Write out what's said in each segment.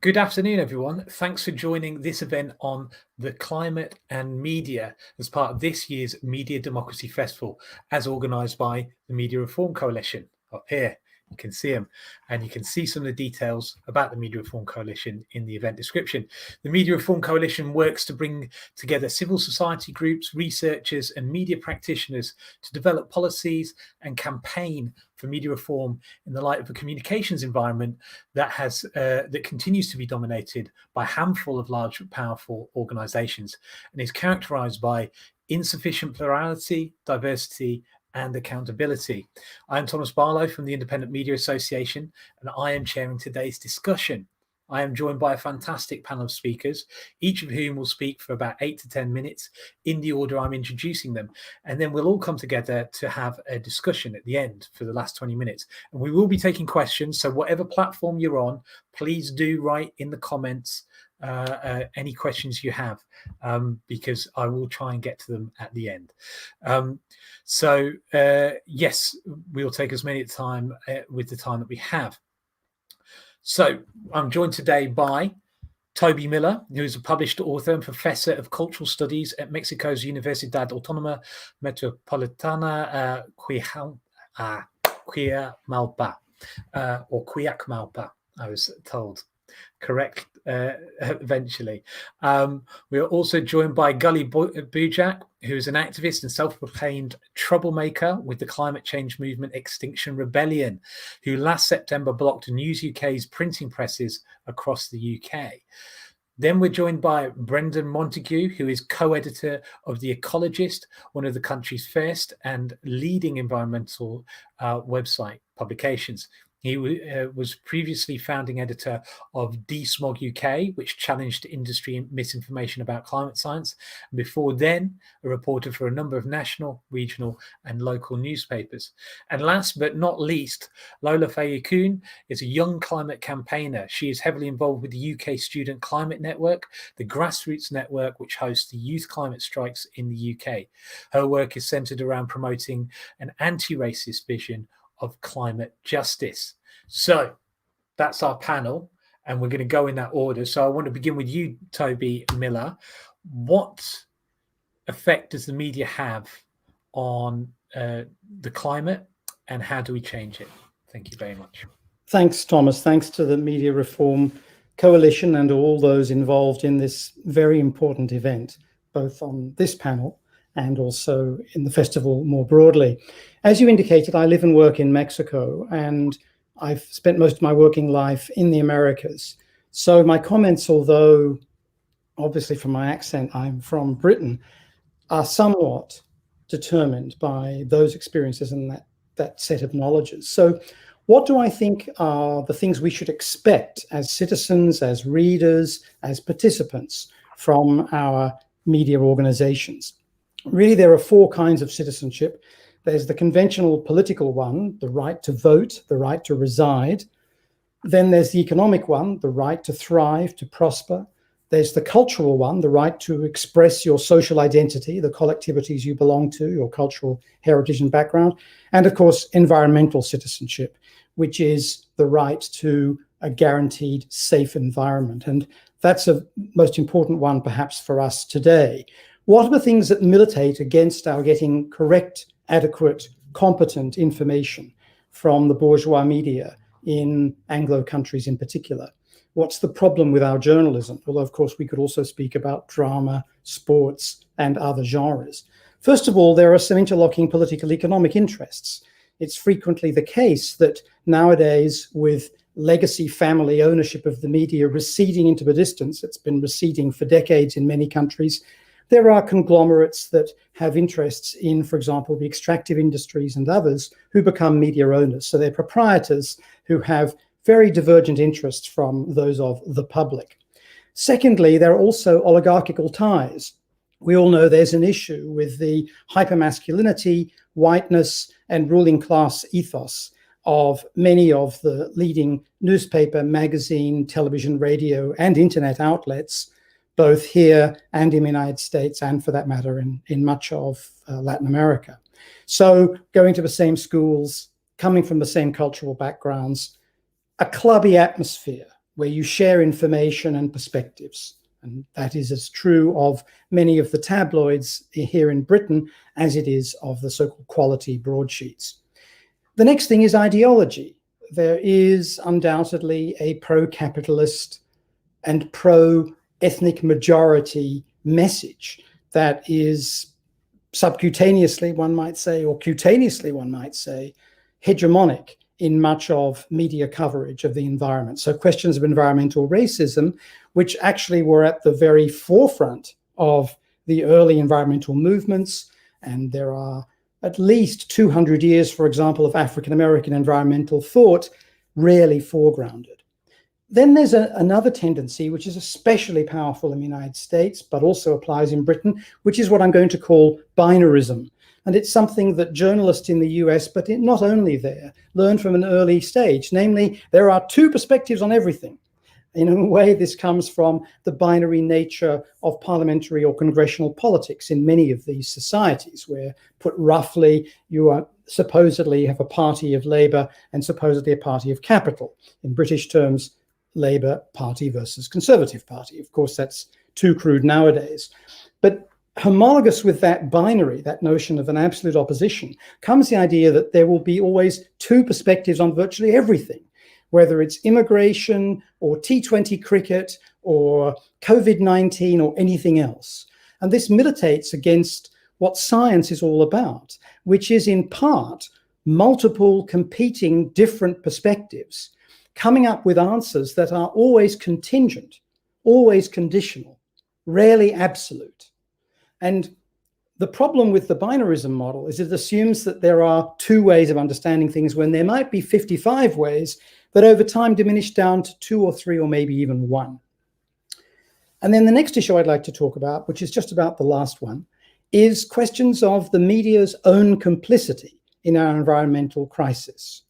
Good afternoon, everyone. Thanks for joining this event on the climate and media as part of this year's Media Democracy Festival, as organised by the Media Reform Coalition. Up here, you can see them, and you can see some of the details about the Media Reform Coalition in the event description. The Media Reform Coalition works to bring together civil society groups, researchers and media practitioners to develop policies and campaign for media reform in the light of a communications environment that continues to be dominated by a handful of large, powerful organisations and is characterised by insufficient plurality, diversity, and accountability. I am Thomas Barlow from the Independent Media Association, and I am chairing today's discussion. I am joined by a fantastic panel of speakers, each of whom will speak for about 8 to 10 minutes in the order I'm introducing them. And then we'll all come together to have a discussion at the end for the last 20 minutes. And we will be taking questions. So whatever platform you're on, please do write in the comments any questions you have, because I will try and get to them at the end. Yes, we'll take as many at a time with the time that we have. So I'm joined today by Toby Miller, who is a published author and professor of cultural studies at Mexico's Universidad Autónoma Metropolitana Cuyamalpa, or Cuyamalpa, I was told. Correct, eventually. We are also joined by Gully Bujak, who is an activist and self-proclaimed troublemaker with the climate change movement Extinction Rebellion, who last September blocked News UK's printing presses across the UK. Then we're joined by Brendan Montague, who is co-editor of The Ecologist, one of the country's first and leading environmental website publications. He was previously founding editor of DeSmog UK, which challenged industry misinformation about climate science. And before then, a reporter for a number of national, regional and local newspapers. And last but not least, Lola Fayekun is a young climate campaigner. She is heavily involved with the UK Student Climate Network, the grassroots network which hosts the youth climate strikes in the UK. Her work is centred around promoting an anti-racist vision of climate justice. So that's our panel, and we're going to go in that order. So I want to begin with you, Toby Miller. What effect does the media have on the climate, and how do we change it? Thank you very much. Thanks, Thomas. Thanks to the Media Reform Coalition and all those involved in this very important event, both on this panel and also in the festival more broadly. As you indicated, I live and work in Mexico, and I've spent most of my working life in the Americas. So my comments, although obviously from my accent, I'm from Britain, are somewhat determined by those experiences and that set of knowledges. So what do I think are the things we should expect as citizens, as readers, as participants from our media organizations? Really, there are four kinds of citizenship. There's the conventional political one, the right to vote, the right to reside. Then there's the economic one, the right to thrive, to prosper. There's the cultural one, the right to express your social identity, the collectivities you belong to, your cultural heritage and background. And of course, environmental citizenship, which is the right to a guaranteed safe environment. And that's a most important one perhaps for us today. What are the things that militate against our getting correct, adequate, competent information from the bourgeois media in Anglo countries in particular? What's the problem with our journalism? Although, of course, we could also speak about drama, sports, and other genres. First of all, there are some interlocking political economic interests. It's frequently the case that nowadays, with legacy family ownership of the media receding into the distance, it's been receding for decades in many countries, there are conglomerates that have interests in, for example, the extractive industries and others who become media owners. So they're proprietors who have very divergent interests from those of the public. Secondly, there are also oligarchical ties. We all know there's an issue with the hypermasculinity, whiteness, and ruling class ethos of many of the leading newspaper, magazine, television, radio, and internet outlets, both here and in the United States, and for that matter, in much of Latin America. So going to the same schools, coming from the same cultural backgrounds, a clubby atmosphere where you share information and perspectives. And that is as true of many of the tabloids here in Britain as it is of the so-called quality broadsheets. The next thing is ideology. There is undoubtedly a pro-capitalist and pro-ethnic majority message that is subcutaneously, one might say, or cutaneously, one might say, hegemonic in much of media coverage of the environment. So questions of environmental racism, which actually were at the very forefront of the early environmental movements, and there are at least 200 years, for example, of African-American environmental thought, rarely foregrounded. Then there's another tendency, which is especially powerful in the United States, but also applies in Britain, which is what I'm going to call binarism. And it's something that journalists in the US, but not only there, learn from an early stage. Namely, there are two perspectives on everything. In a way, this comes from the binary nature of parliamentary or congressional politics in many of these societies, where, put roughly, you are supposedly have a party of Labour and supposedly a party of capital. In British terms, Labour Party versus Conservative Party. Of course, that's too crude nowadays. But homologous with that binary, that notion of an absolute opposition, comes the idea that there will be always two perspectives on virtually everything, whether it's immigration or T20 cricket or COVID-19 or anything else. And this militates against what science is all about, which is in part multiple competing different perspectives, coming up with answers that are always contingent, always conditional, rarely absolute. And the problem with the binarism model is it assumes that there are two ways of understanding things when there might be 55 ways that over time diminish down to 2 or 3 or maybe even 1. And then the next issue I'd like to talk about, which is just about the last one, is questions of the media's own complicity in our environmental crisis.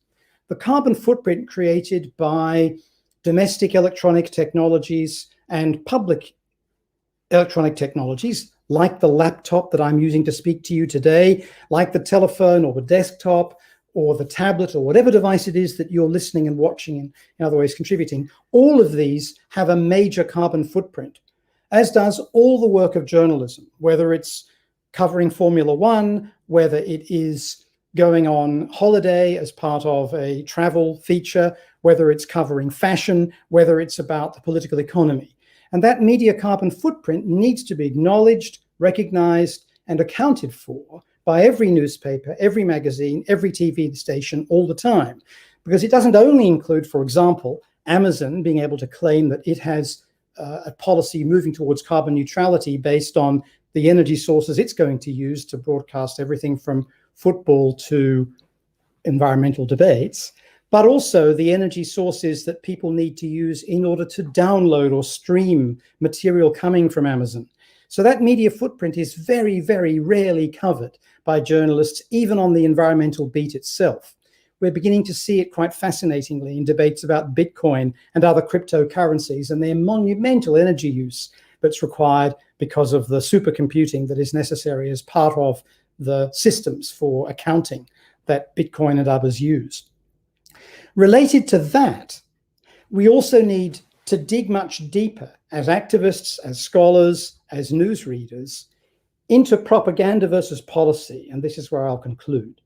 The carbon footprint created by domestic electronic technologies and public electronic technologies, like the laptop that I'm using to speak to you today, like the telephone or the desktop or the tablet or whatever device it is that you're listening and watching and in other ways contributing, all of these have a major carbon footprint, as does all the work of journalism, whether it's covering Formula One, whether it is going on holiday as part of a travel feature, whether it's covering fashion, whether it's about the political economy. And that media carbon footprint needs to be acknowledged, recognized, and accounted for by every newspaper, every magazine, every TV station all the time. Because it doesn't only include, for example, Amazon being able to claim that it has a policy moving towards carbon neutrality based on the energy sources it's going to use to broadcast everything from football to environmental debates, but also the energy sources that people need to use in order to download or stream material coming from Amazon. So that media footprint is very, very rarely covered by journalists, even on the environmental beat itself. We're beginning to see it quite fascinatingly in debates about Bitcoin and other cryptocurrencies and their monumental energy use that's required because of the supercomputing that is necessary as part of the systems for accounting that Bitcoin and others use. Related to that, we also need to dig much deeper as activists, as scholars, as newsreaders, into propaganda versus policy, and this is where I'll conclude.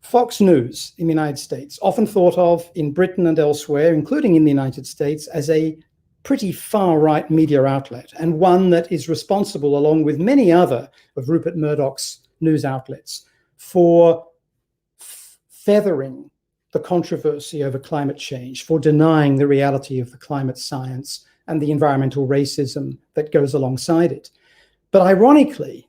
Fox News in the United States, often thought of in Britain and elsewhere, including in the United States, as a pretty far-right media outlet, and one that is responsible, along with many other of Rupert Murdoch's news outlets, for feathering the controversy over climate change, for denying the reality of the climate science and the environmental racism that goes alongside it. But ironically,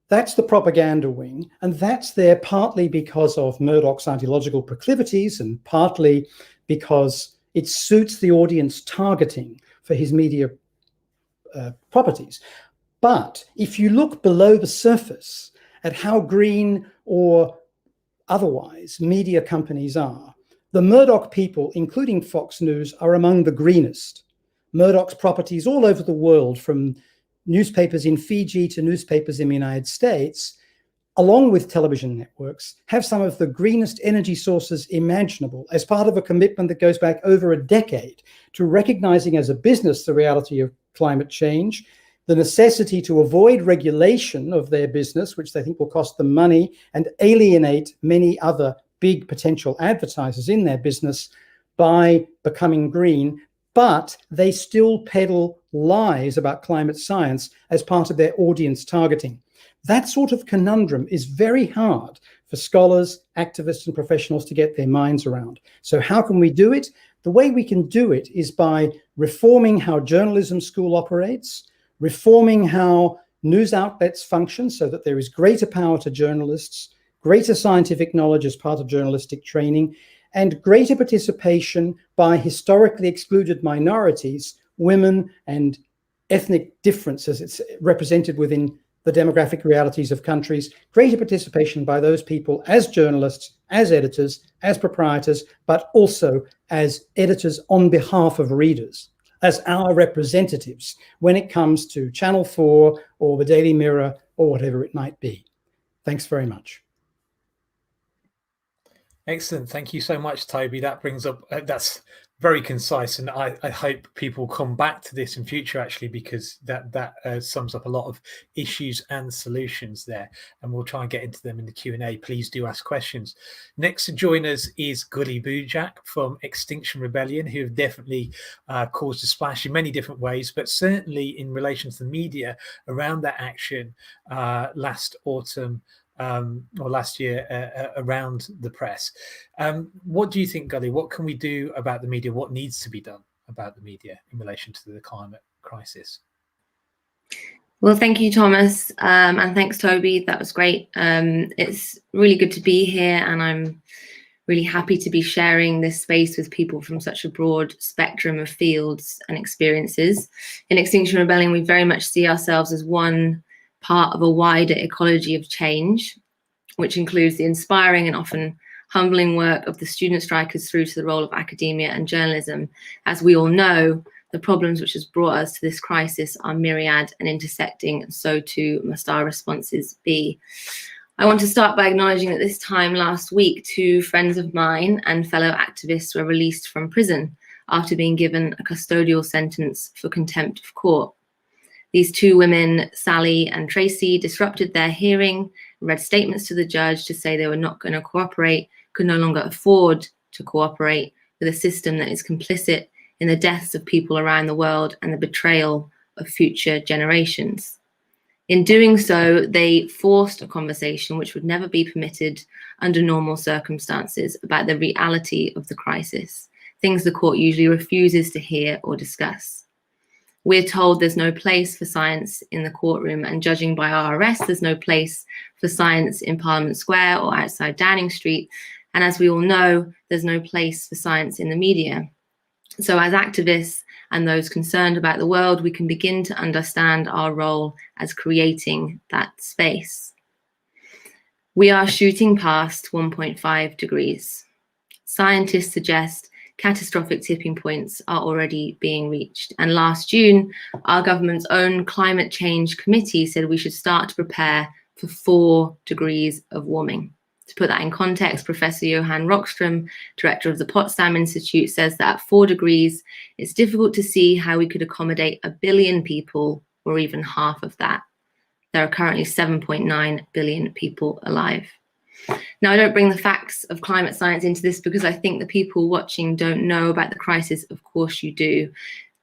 that's the propaganda wing, and that's there partly because of Murdoch's ideological proclivities and partly because it suits the audience targeting for his media properties. But if you look below the surface at how green or otherwise media companies are, the Murdoch people, including Fox News, are among the greenest. Murdoch's properties all over the world, from newspapers in Fiji to newspapers in the United States, along with television networks, have some of the greenest energy sources imaginable as part of a commitment that goes back over a decade to recognizing as a business the reality of climate change, the necessity to avoid regulation of their business, which they think will cost them money and alienate many other big potential advertisers in their business by becoming green, but they still peddle lies about climate science as part of their audience targeting. That sort of conundrum is very hard for scholars, activists, and professionals to get their minds around. So how can we do it? The way we can do it is by reforming how journalism school operates, reforming how news outlets function so that there is greater power to journalists, greater scientific knowledge as part of journalistic training, and greater participation by historically excluded minorities, women, and ethnic differences. It's represented within the demographic realities of countries, greater participation by those people as journalists, as editors, as proprietors, but also as editors on behalf of readers, as our representatives when it comes to Channel 4 or the Daily Mirror or whatever it might be. Thanks very much. Excellent. Thank you so much, Toby. That brings up, that's very concise. And I hope people come back to this in future, actually, because that sums up a lot of issues and solutions there. And we'll try and get into them in the Q&A. Please do ask questions. Next to join us is Gully Bujak from Extinction Rebellion, who have definitely caused a splash in many different ways, but certainly in relation to the media around that action last autumn, or last year around the press. What do you think, Gully? What can we do about the media? What needs to be done about the media in relation to the climate crisis? Well, thank you, Thomas, and thanks, Toby. That was great. It's really good to be here, and I'm really happy to be sharing this space with people from such a broad spectrum of fields and experiences. In Extinction Rebellion, we very much see ourselves as one part of a wider ecology of change, which includes the inspiring and often humbling work of the student strikers through to the role of academia and journalism. As we all know, the problems which has brought us to this crisis are myriad and intersecting, and so too must our responses be. I want to start by acknowledging that this time last week, 2 friends of mine and fellow activists were released from prison after being given a custodial sentence for contempt of court. These 2 women, Sally and Tracy, disrupted their hearing, read statements to the judge to say they were not going to cooperate, could no longer afford to cooperate with a system that is complicit in the deaths of people around the world and the betrayal of future generations. In doing so, they forced a conversation which would never be permitted under normal circumstances about the reality of the crisis, things the court usually refuses to hear or discuss. We're told there's no place for science in the courtroom, and judging by our arrest, there's no place for science in Parliament Square or outside Downing Street. And as we all know, there's no place for science in the media. So as activists and those concerned about the world, we can begin to understand our role as creating that space. We are shooting past 1.5 degrees. Scientists suggest catastrophic tipping points are already being reached. And last June, our government's own climate change committee said we should start to prepare for 4 degrees of warming. To put that in context, Professor Johan Rockström, director of the Potsdam Institute, says that at 4 degrees, it's difficult to see how we could accommodate 1 billion people or even half of that. There are currently 7.9 billion people alive. Now, I don't bring the facts of climate science into this because I think the people watching don't know about the crisis. Of course you do.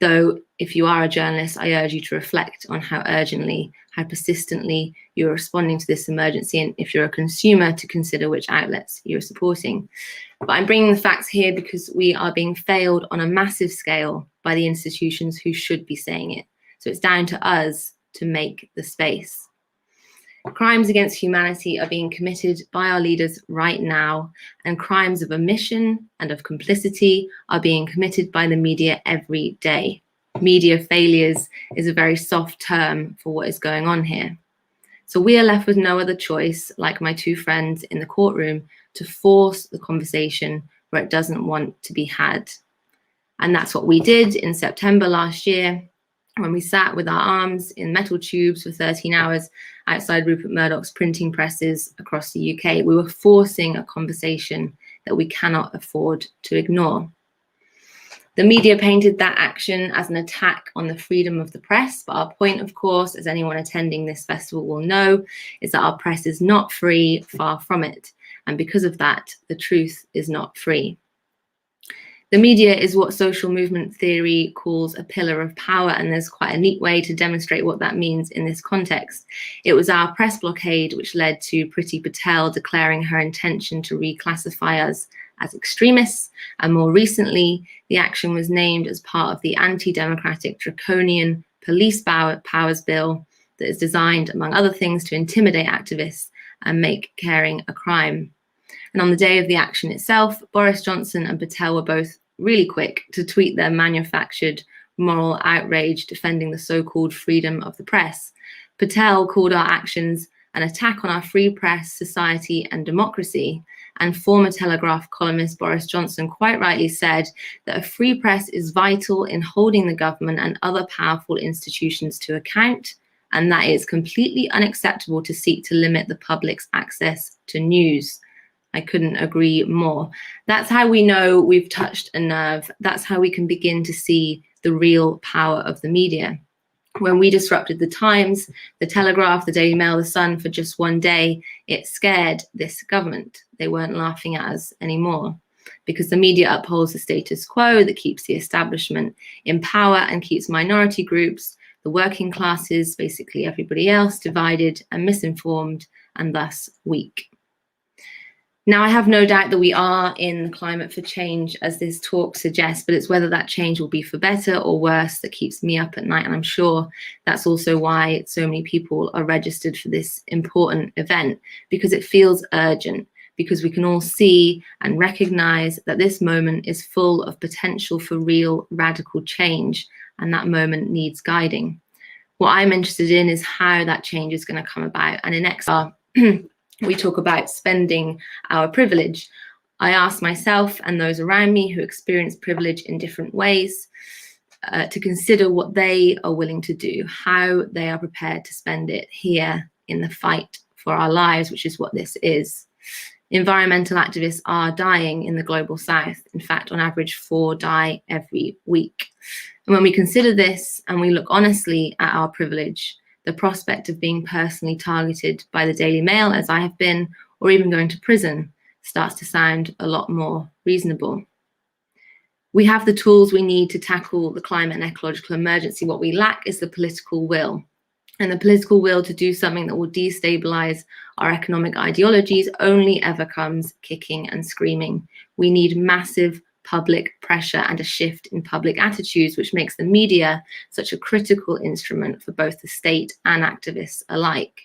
Though, if you are a journalist, I urge you to reflect on how urgently, how persistently you're responding to this emergency, and if you're a consumer, to consider which outlets you're supporting. But I'm bringing the facts here because we are being failed on a massive scale by the institutions who should be saying it. So it's down to us to make the space. Crimes against humanity are being committed by our leaders right now, and crimes of omission and of complicity are being committed by the media every day. Media failures is a very soft term for what is going on here. So we are left with no other choice, like my 2 friends in the courtroom, to force the conversation where it doesn't want to be had. And that's what we did in September last year. when we sat with our arms in metal tubes for 13 hours outside Rupert Murdoch's printing presses across the UK, we were forcing a conversation that we cannot afford to ignore. The media painted that action as an attack on the freedom of the press, but our point, of course, as anyone attending this festival will know, is that our press is not free, far from it. And because of that, the truth is not free. The media is what social movement theory calls a pillar of power, and there's quite a neat way to demonstrate what that means in this context. It was our press blockade which led to Priti Patel declaring her intention to reclassify us as extremists, and more recently, the action was named as part of the anti-democratic draconian police powers bill that is designed, among other things, to intimidate activists and make caring a crime. And on the day of the action itself, Boris Johnson and Patel were both really quick to tweet their manufactured moral outrage defending the so-called freedom of the press. Patel called our actions an attack on our free press, society, and democracy. And former Telegraph columnist Boris Johnson quite rightly said that a free press is vital in holding the government and other powerful institutions to account, and that it is completely unacceptable to seek to limit the public's access to news. I couldn't agree more. That's how we know we've touched a nerve. That's how we can begin to see the real power of the media. When we disrupted the Times, the Telegraph, the Daily Mail, the Sun for just one day, it scared this government. They weren't laughing at us anymore because the media upholds the status quo that keeps the establishment in power and keeps minority groups, the working classes, basically everybody else, divided and misinformed and thus weak. Now, I have no doubt that we are in the climate for change, as this talk suggests, but it's whether that change will be for better or worse that keeps me up at night. And I'm sure that's also why so many people are registered for this important event, because it feels urgent, because we can all see and recognize that this moment is full of potential for real radical change, and that moment needs guiding. What I'm interested in is how that change is going to come about. And in XR, we talk about spending our privilege. I ask myself and those around me who experience privilege in different ways to consider what they are willing to do, how they are prepared to spend it here in the fight for our lives, which is what this is. Environmental activists are dying in the global south. In fact, on average, 4 die every week. And when we consider this and we look honestly at our privilege, the prospect of being personally targeted by the Daily Mail, as I have been, or even going to prison, starts to sound a lot more reasonable. We have the tools we need to tackle the climate and ecological emergency. What we lack is the political will. And the political will to do something that will destabilize our economic ideologies only ever comes kicking and screaming. We need massive public pressure and a shift in public attitudes, which makes the media such a critical instrument for both the state and activists alike.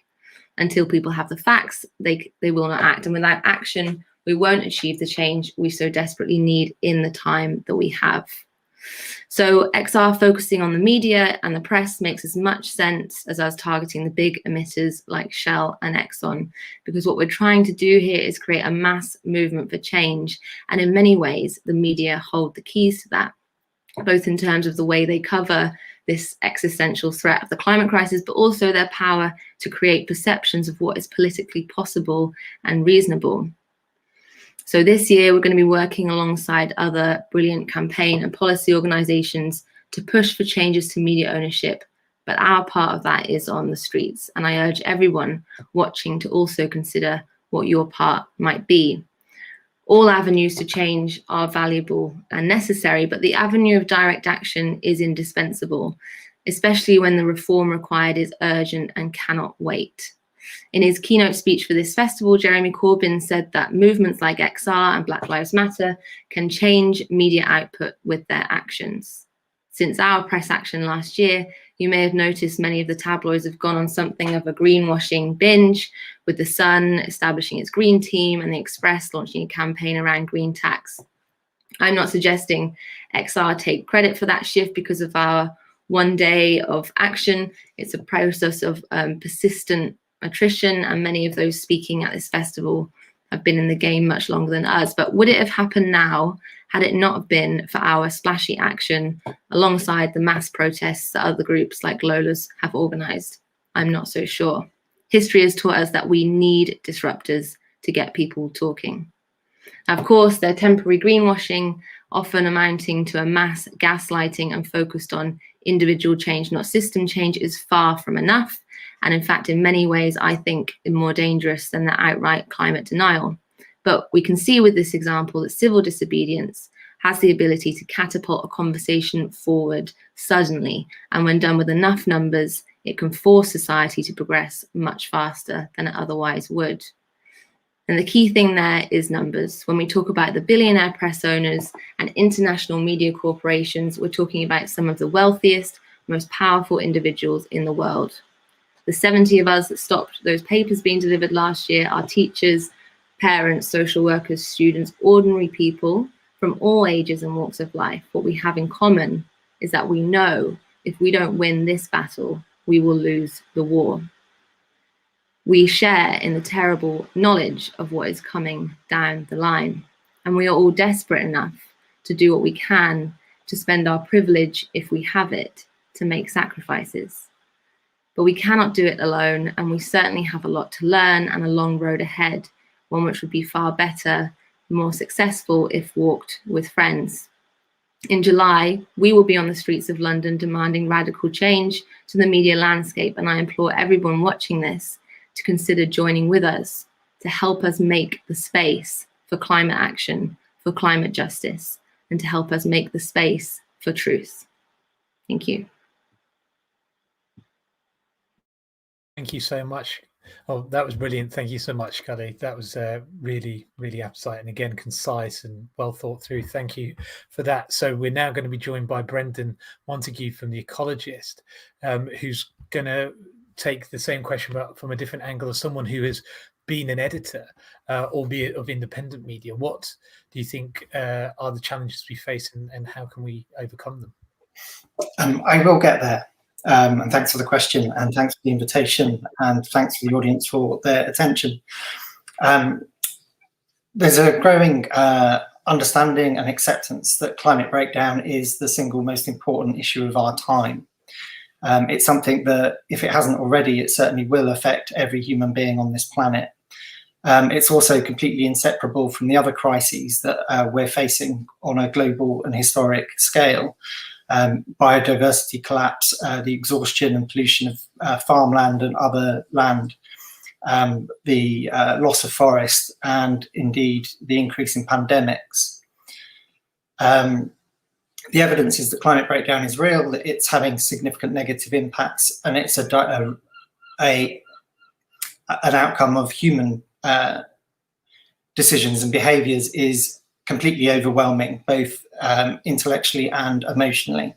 Until people have the facts, they will not act. And without action, we won't achieve the change we so desperately need in the time that we have. So XR focusing on the media and the press makes as much sense as us targeting the big emitters like Shell and Exxon, because what we're trying to do here is create a mass movement for change. And in many ways, the media hold the keys to that, both in terms of the way they cover this existential threat of the climate crisis, but also their power to create perceptions of what is politically possible and reasonable. So this year, we're going to be working alongside other brilliant campaign and policy organizations to push for changes to media ownership. But our part of that is on the streets. And I urge everyone watching to also consider what your part might be. All avenues to change are valuable and necessary, but the avenue of direct action is indispensable, especially when the reform required is urgent and cannot wait. In his keynote speech for this festival, Jeremy Corbyn said that movements like XR and Black Lives Matter can change media output with their actions. Since our press action last year, you may have noticed many of the tabloids have gone on something of a greenwashing binge, with The Sun establishing its green team and The Express launching a campaign around green tax. I'm not suggesting XR take credit for that shift because of our one day of action. It's a process of persistent attrition, and many of those speaking at this festival have been in the game much longer than us. But would it have happened now had it not been for our splashy action alongside the mass protests that other groups like Lola's have organised? I'm not so sure. History has taught us that we need disruptors to get people talking. Of course, their temporary greenwashing, often amounting to a mass gaslighting and focused on individual change, not system change, is far from enough. And in fact, in many ways, I think more dangerous than the outright climate denial. But we can see with this example that civil disobedience has the ability to catapult a conversation forward suddenly. And when done with enough numbers, it can force society to progress much faster than it otherwise would. And the key thing there is numbers. When we talk about the billionaire press owners and international media corporations, we're talking about some of the wealthiest, most powerful individuals in the world. The 70 of us that stopped those papers being delivered last year are teachers, parents, social workers, students, ordinary people from all ages and walks of life. What we have in common is that we know if we don't win this battle, we will lose the war. We share in the terrible knowledge of what is coming down the line. And we are all desperate enough to do what we can to spend our privilege, if we have it, to make sacrifices. But we cannot do it alone, and we certainly have a lot to learn and a long road ahead, one which would be far better, more successful if walked with friends. In July, we will be on the streets of London demanding radical change to the media landscape, and I implore everyone watching this to consider joining with us to help us make the space for climate action, for climate justice, and to help us make the space for truth. Thank you. Thank you so much. Oh, that was brilliant. Thank you so much, Gully. That was really, really appetite and again, concise and well thought through. Thank you for that. So we're now going to be joined by Brendan Montague from The Ecologist, who's going to take the same question but from a different angle as someone who has been an editor, albeit of independent media. What do you think are the challenges we face and how can we overcome them? I will get there. And thanks for the question, and thanks for the invitation, and thanks to the audience for their attention. There's a growing understanding and acceptance that climate breakdown is the single most important issue of our time. It's something that, if it hasn't already, it certainly will affect every human being on this planet. It's also completely inseparable from the other crises that we're facing on a global and historic scale. Biodiversity collapse, the exhaustion and pollution of farmland and other land, the loss of forest, and indeed the increase in pandemics. The evidence is that climate breakdown is real, that it's having significant negative impacts, and it's an outcome of human decisions and behaviours is completely overwhelming, both intellectually and emotionally.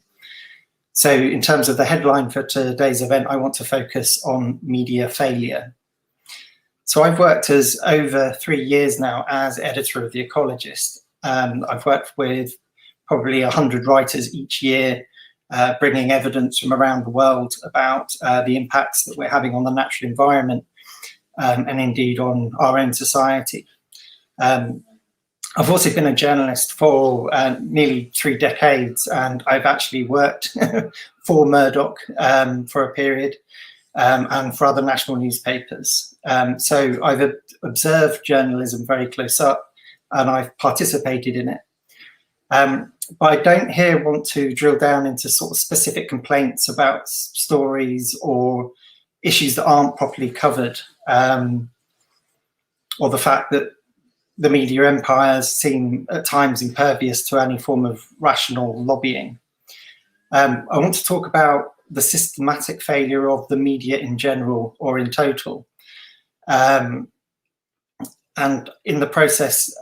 So in terms of the headline for today's event, I want to focus on media failure. So I've worked as over 3 years now as editor of The Ecologist. I've worked with probably 100 writers each year, bringing evidence from around the world about the impacts that we're having on the natural environment and indeed on our own society. I've also been a journalist for nearly 3 decades, and I've actually worked for Murdoch for a period and for other national newspapers. So I've observed journalism very close up, and I've participated in it. But I don't here want to drill down into sort of specific complaints about stories or issues that aren't properly covered, or the fact that the media empires seem at times impervious to any form of rational lobbying. I want to talk about the systematic failure of the media in general or in total. And in the process,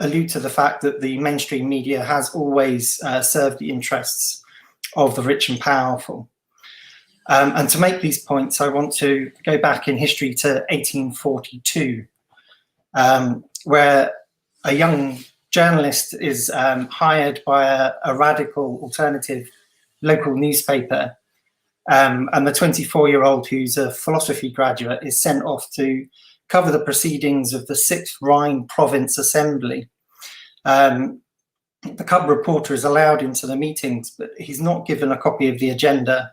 allude to the fact that the mainstream media has always served the interests of the rich and powerful. And to make these points, I want to go back in history to 1842, where a young journalist is hired by a radical alternative local newspaper, and the 24-year-old who's a philosophy graduate is sent off to cover the proceedings of the 6th Rhine Province Assembly. The cub reporter is allowed into the meetings, but he's not given a copy of the agenda.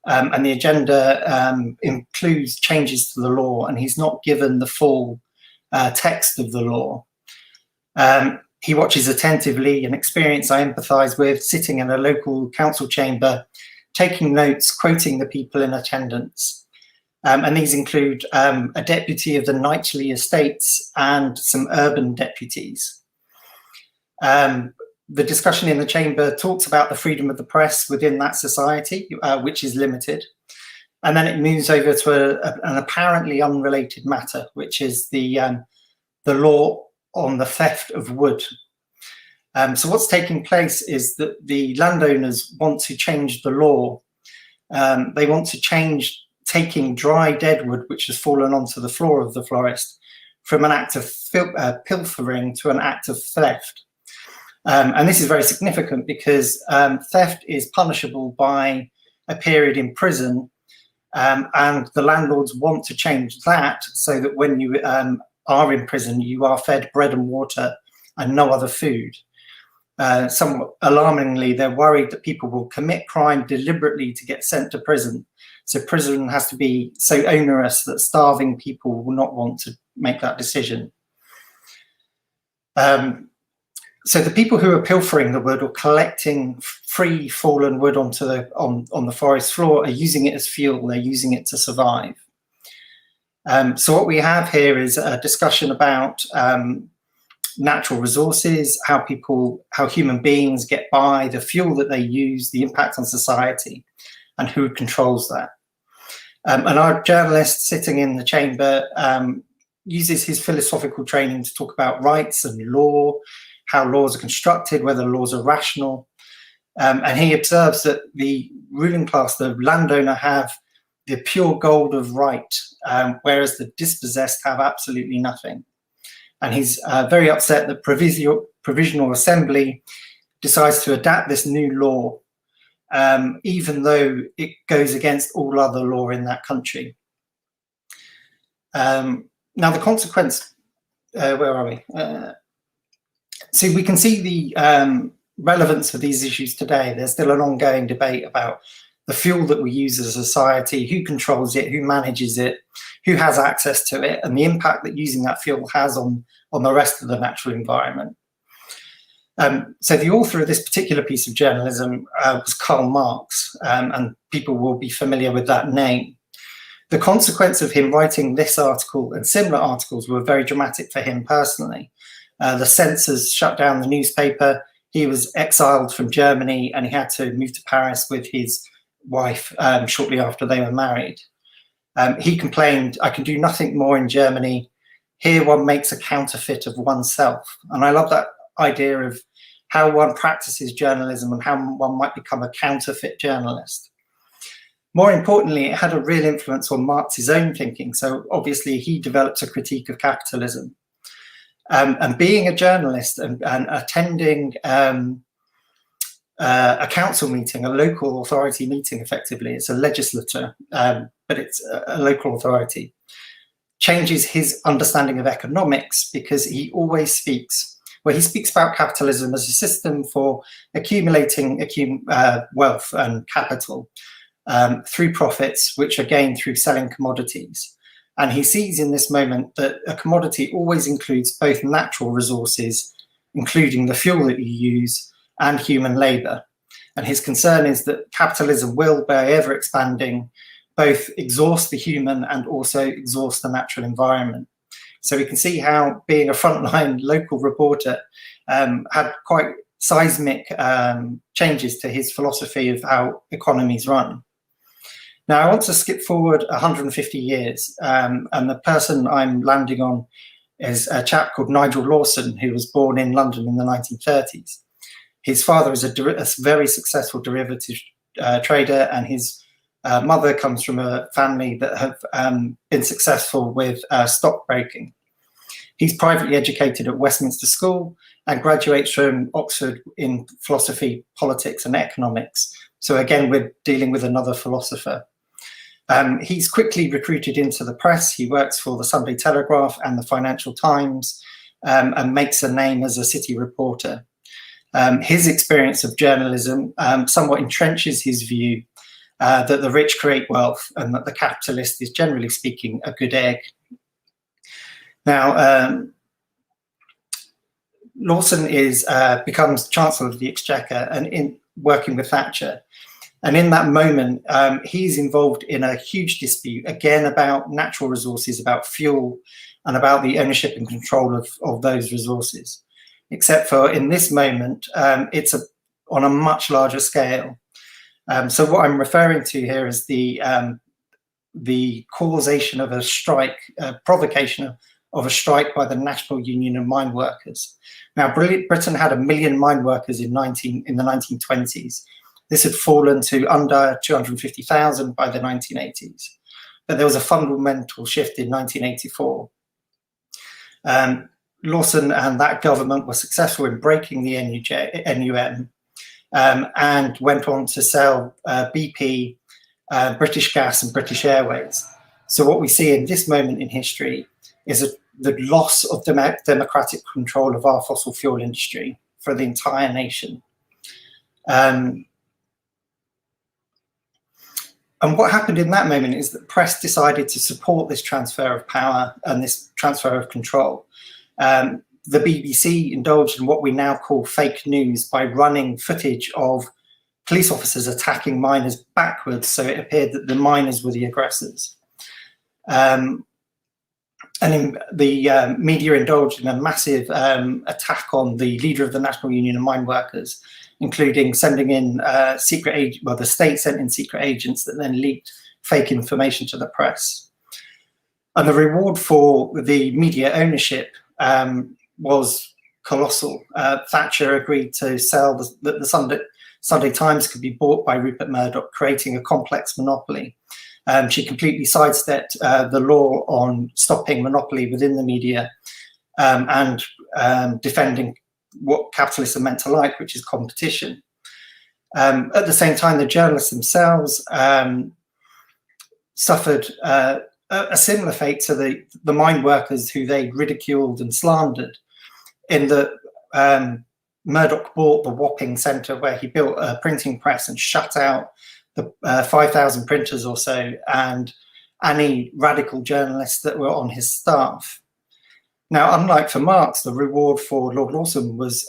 And the agenda includes changes to the law, and he's not given the full text of the law. He watches attentively, an experience I empathise with, sitting in a local council chamber, taking notes, quoting the people in attendance. And these include a deputy of the Knightly Estates and some urban deputies. The discussion in the chamber talks about the freedom of the press within that society, which is limited. And then it moves over to an apparently unrelated matter, which is the law on the theft of wood. So what's taking place is that the landowners want to change the law. They want to change taking dry dead wood, which has fallen onto the floor of the forest, from an act of pilfering to an act of theft. And this is very significant because theft is punishable by a period in prison, and the landlords want to change that so that when you are in prison, you are fed bread and water and no other food. Somewhat alarmingly, they're worried that people will commit crime deliberately to get sent to prison. So prison has to be so onerous that starving people will not want to make that decision. So the people who are pilfering the wood or collecting free fallen wood onto on the forest floor are using it as fuel. They're using it to survive. So what we have here is a discussion about natural resources, how human beings get by, the fuel that they use, the impact on society, and who controls that. And our journalist sitting in the chamber uses his philosophical training to talk about rights and law, how laws are constructed, whether laws are rational. And he observes that the ruling class, the landowner, have the pure gold of right, whereas the dispossessed have absolutely nothing. And he's very upset that Provisional Assembly decides to adapt this new law, even though it goes against all other law in that country. Now the consequence, where are we? So we can see the relevance of these issues today. There's still an ongoing debate about the fuel that we use as a society, who controls it, who manages it, who has access to it, and the impact that using that fuel has on the rest of the natural environment. So the author of this particular piece of journalism was Karl Marx, and people will be familiar with that name. The consequence of him writing this article and similar articles were very dramatic for him personally. The censors shut down the newspaper. He was exiled from Germany and he had to move to Paris with his wife shortly after they were married. He complained, "I can do nothing more in Germany. Here one makes a counterfeit of oneself." And I love that idea of how one practices journalism and how one might become a counterfeit journalist. More importantly, it had a real influence on Marx's own thinking. So obviously he developed a critique of capitalism. And being a journalist and attending a council meeting, a local authority meeting, effectively, it's a legislature, but it's a local authority, changes his understanding of economics because he always speaks about capitalism as a system for accumulating wealth and capital through profits, which are gained through selling commodities. And he sees in this moment that a commodity always includes both natural resources, including the fuel that you use, and human labour. And his concern is that capitalism will, by ever expanding, both exhaust the human and also exhaust the natural environment. So we can see how being a frontline local reporter had quite seismic changes to his philosophy of how economies run. Now, I want to skip forward 150 years, and the person I'm landing on is a chap called Nigel Lawson, who was born in London in the 1930s. His father is a very successful derivative trader, and his mother comes from a family that have been successful with stockbroking. He's privately educated at Westminster School and graduates from Oxford in philosophy, politics, and economics. So again, we're dealing with another philosopher. He's quickly recruited into the press. He works for the Sunday Telegraph and the Financial Times, and makes a name as a city reporter. His experience of journalism somewhat entrenches his view that the rich create wealth and that the capitalist is, generally speaking, a good egg. Now, Lawson becomes Chancellor of the Exchequer and in working with Thatcher. And in that moment, he's involved in a huge dispute, again, about natural resources, about fuel, and about the ownership and control of those resources. Except for in this moment, it's on a much larger scale. So what I'm referring to here is the causation of a strike, provocation of a strike by the National Union of Mine Workers. Now, Britain had 1 million mine workers in the 1920s. This had fallen to under 250,000 by the 1980s. But there was a fundamental shift in 1984. Lawson and that government were successful in breaking the NUM, and went on to sell BP, British Gas and British Airways. So what we see in this moment in history is the loss of democratic control of our fossil fuel industry for the entire nation. And what happened in that moment is that press decided to support this transfer of power and this transfer of control. The BBC indulged in what we now call fake news by running footage of police officers attacking miners backwards, so it appeared that the miners were the aggressors. And the media indulged in a massive attack on the leader of the National Union of Mine Workers, including sending in the state sent in secret agents that then leaked fake information to the press. And the reward for the media ownership was colossal. Thatcher agreed to sell the Sunday Times could be bought by Rupert Murdoch, creating a complex monopoly. She completely sidestepped the law on stopping monopoly within the media and defending what capitalists are meant to like, which is competition. At the same time, the journalists themselves suffered a similar fate to the mine workers who they ridiculed and slandered, in that Murdoch bought the Wapping Centre, where he built a printing press and shut out the 5,000 printers or so and any radical journalists that were on his staff. Now, unlike for Marx, the reward for Lord Lawson was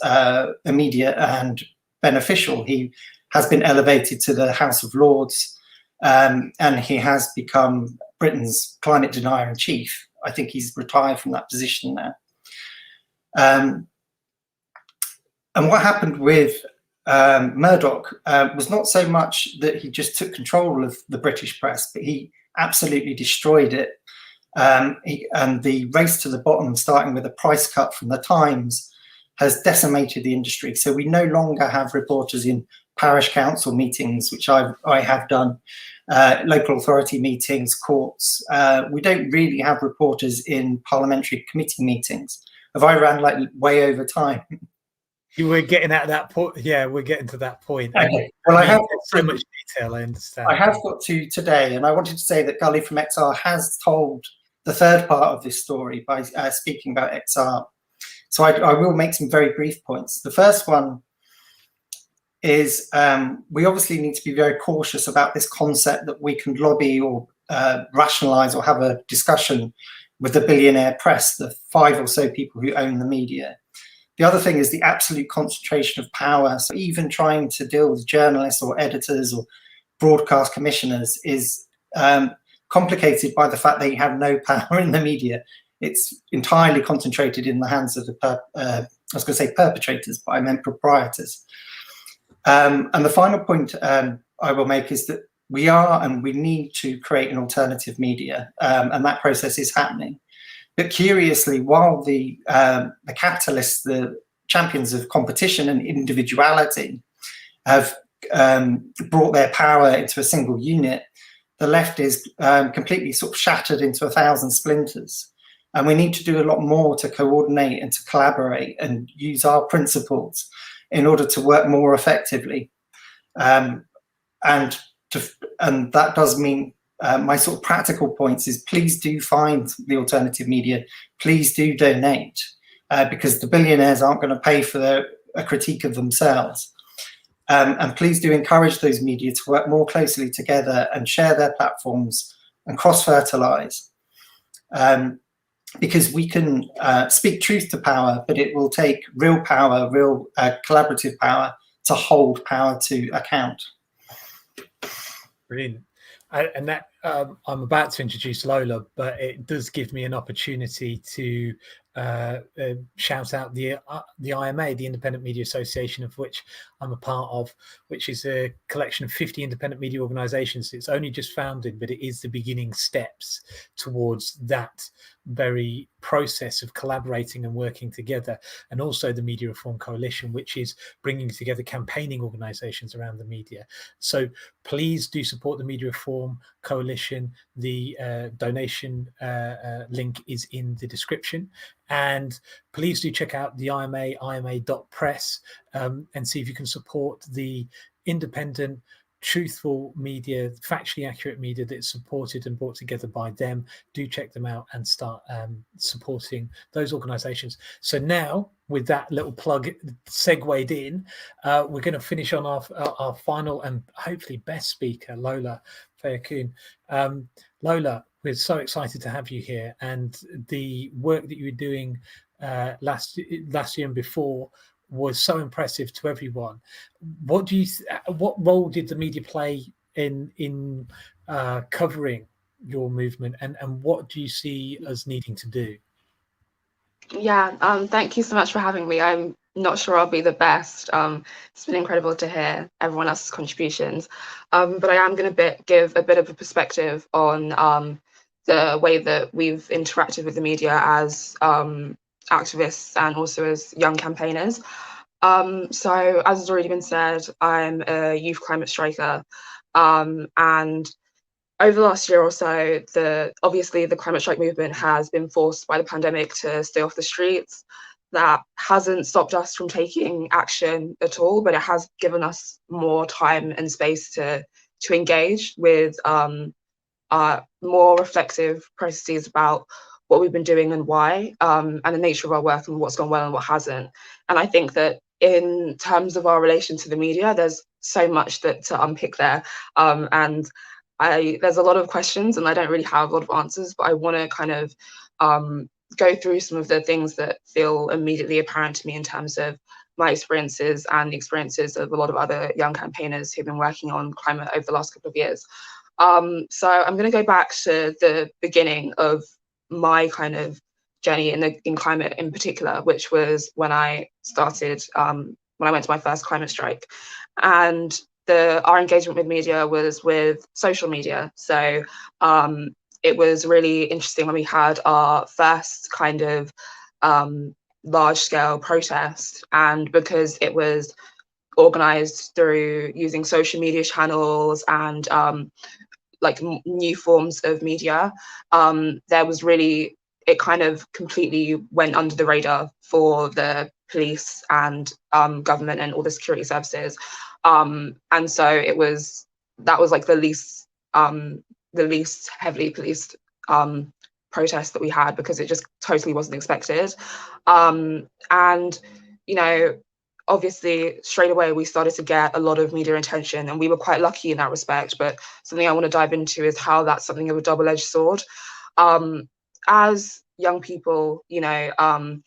immediate and beneficial. He has been elevated to the House of Lords, and he has become Britain's climate denier in chief. I think he's retired from that position now. And what happened with Murdoch was not so much that he just took control of the British press, but he absolutely destroyed it. And the race to the bottom, starting with a price cut from the Times, has decimated the industry. So we no longer have reporters in parish council meetings, which I have done, local authority meetings, courts. We don't really have reporters in parliamentary committee meetings. Have I ran like way over time? You were getting at that point. Yeah, we're getting to that point. Okay. Well, I have so much detail. I understand. I have got to today, and I wanted to say that Gully from XR has told the third part of this story by speaking about XR. So I will make some very brief points. The first one is we obviously need to be very cautious about this concept that we can lobby or rationalize or have a discussion with the billionaire press, the 5 or so people who own the media. The other thing is the absolute concentration of power. So even trying to deal with journalists or editors or broadcast commissioners is complicated by the fact that you have no power in the media. It's entirely concentrated in the hands of the, I was going to say perpetrators, but I meant proprietors. And the final point I will make is that we are and we need to create an alternative media, and that process is happening. But curiously, while the capitalists, the champions of competition and individuality, have brought their power into a single unit, the left is completely sort of shattered into 1,000 splinters. And we need to do a lot more to coordinate and to collaborate and use our principles in order to work more effectively. And that does mean my sort of practical points is, please do find the alternative media, please do donate, because the billionaires aren't going to pay for a critique of themselves. And please do encourage those media to work more closely together and share their platforms and cross-fertilize. Because we can speak truth to power, but it will take real power, real collaborative power to hold power to account. Brilliant. And that I'm about to introduce Lola, but it does give me an opportunity to shout out the IMA, the Independent Media Association, of which I'm a part of, which is a collection of 50 independent media organizations. It's only just founded, but it is the beginning steps towards that very process of collaborating and working together. And also the Media Reform Coalition, which is bringing together campaigning organizations around the media. So please do support the Media Reform Coalition. The donation link is in the description. And please do check out the IMA, ima.press, and see if you can support the independent, truthful media, factually accurate media that's supported and brought together by them. Do check them out and start supporting those organizations. So now, with that little plug segued in, we're going to finish on our final and hopefully best speaker, Lola Fayakun. Lola, we're so excited to have you here, and the work that you were doing last year and before was so impressive to everyone. What role did the media play in covering your movement, and what do you see us needing to do? Yeah, thank you so much for having me. I'm not sure I'll be the best. It's been incredible to hear everyone else's contributions, but I am going to give a bit of a perspective on the way that we've interacted with the media as activists and also as young campaigners. So as has already been said, I'm a youth climate striker, and over the last year or so, obviously the climate strike movement has been forced by the pandemic to stay off the streets. That hasn't stopped us from taking action at all, but it has given us more time and space to engage with more reflective processes about what we've been doing and why, and the nature of our work and what's gone well and what hasn't. And I think that in terms of our relation to the media, there's so much to unpick there. And there's a lot of questions and I don't really have a lot of answers, but I want to kind of go through some of the things that feel immediately apparent to me in terms of my experiences and the experiences of a lot of other young campaigners who've been working on climate over the last couple of years. So I'm going to go back to the beginning of my kind of journey in climate in particular, which was when I started, when I went to my first climate strike. And our engagement with media was with social media. So it was really interesting when we had our first kind of large scale protest, and because it was organized through using social media channels and like new forms of media, there was really, it kind of completely went under the radar for the police and government and all the security services. And so that was like the least heavily policed protest that we had, because it just totally wasn't expected. And, you know, obviously straight away we started to get a lot of media attention, and we were quite lucky in that respect. But something I want to dive into is how that's something of a double-edged sword. As young people, you know,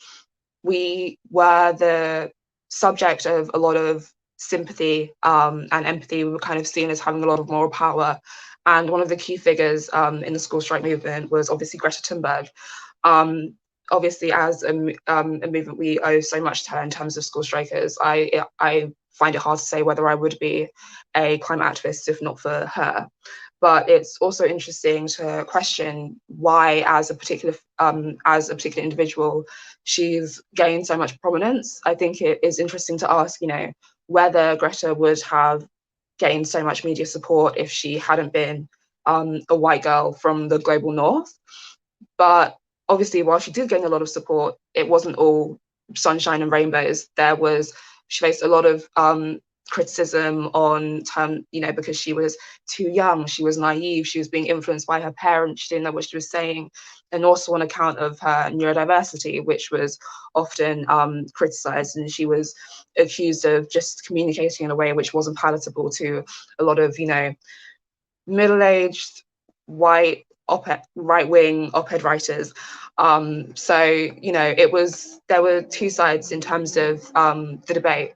we were the subject of a lot of sympathy and empathy. We were kind of seen as having a lot of moral power. And one of the key figures in the school strike movement was obviously Greta Thunberg. Obviously, as a movement, we owe so much to her in terms of school strikers. I find it hard to say whether I would be a climate activist if not for her. But it's also interesting to question why, as a particular individual, she's gained so much prominence. I think it is interesting to ask, you know, whether Greta would have gained so much media support if she hadn't been a white girl from the global north. But obviously, while she did gain a lot of support, it wasn't all sunshine and rainbows. She faced a lot of criticism on because she was too young, she was naive, she was being influenced by her parents, she didn't know what she was saying, and also on account of her neurodiversity, which was often criticized, and she was accused of just communicating in a way which wasn't palatable to a lot of middle-aged white right-wing op-ed writers. So there were two sides in terms of the debate.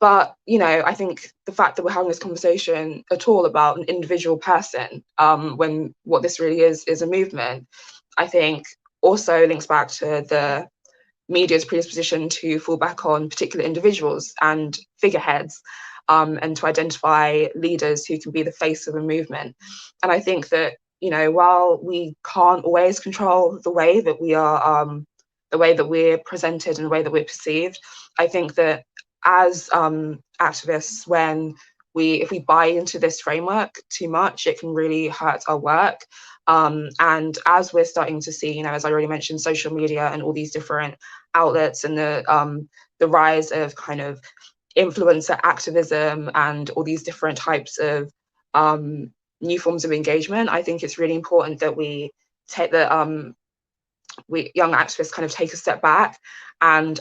But I think the fact that we're having this conversation at all about an individual person, when what this really is a movement, I think also links back to the media's predisposition to fall back on particular individuals and figureheads, and to identify leaders who can be the face of a movement. And I think that while we can't always control the way that we are, the way that we're presented and the way that we're perceived, I think that as activists, if we buy into this framework too much, it can really hurt our work. And as we're starting to see, as I already mentioned, social media and all these different outlets and the rise of kind of influencer activism and all these different types of new forms of engagement, I think it's really important that we take we young activists kind of take a step back and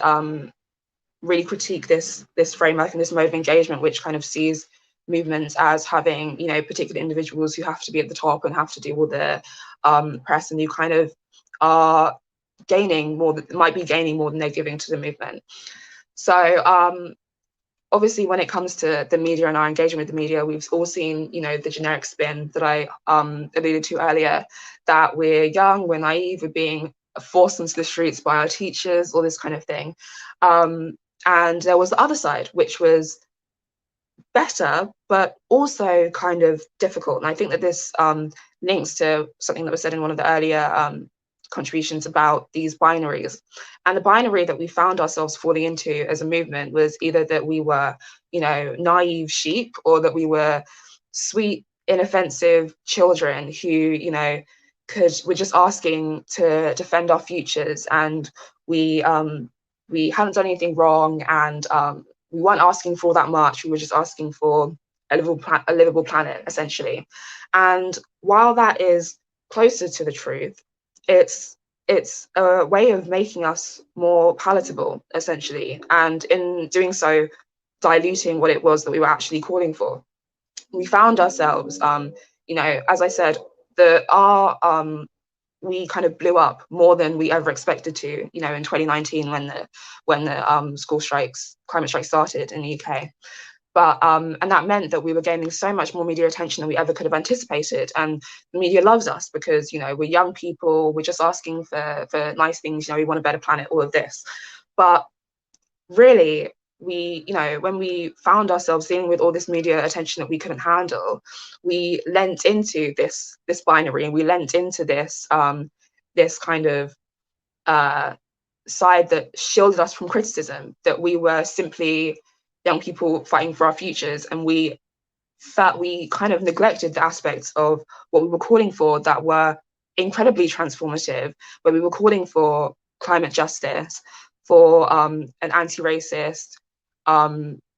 really critique this framework and this mode of engagement, which kind of sees movements as having particular individuals who have to be at the top and have to do all the press, and who kind of are might be gaining more than they're giving to the movement. So obviously, when it comes to the media and our engagement with the media, we've all seen the generic spin that I alluded to earlier, that we're young, we're naive, we're being forced into the streets by our teachers, all this kind of thing. And there was the other side, which was better, but also kind of difficult. And I think that this links to something that was said in one of the earlier contributions about these binaries. And the binary that we found ourselves falling into as a movement was either that we were, naive sheep, or that we were sweet, inoffensive children who, were just asking to defend our futures, and we hadn't done anything wrong, and we weren't asking for that much. We were just asking for a livable planet, essentially. And while that is closer to the truth, it's a way of making us more palatable, essentially, and in doing so, diluting what it was that we were actually calling for. We found ourselves, as I said, we kind of blew up more than we ever expected to, in 2019 when the climate strikes started in the UK. But and that meant that we were gaining so much more media attention than we ever could have anticipated. And the media loves us because we're young people, we're just asking for nice things, we want a better planet, all of this. But really, when we found ourselves dealing with all this media attention that we couldn't handle, we lent into this binary, and we lent into this this kind of side that shielded us from criticism, that we were simply young people fighting for our futures, and we kind of neglected the aspects of what we were calling for that were incredibly transformative, where we were calling for climate justice, for an anti-racist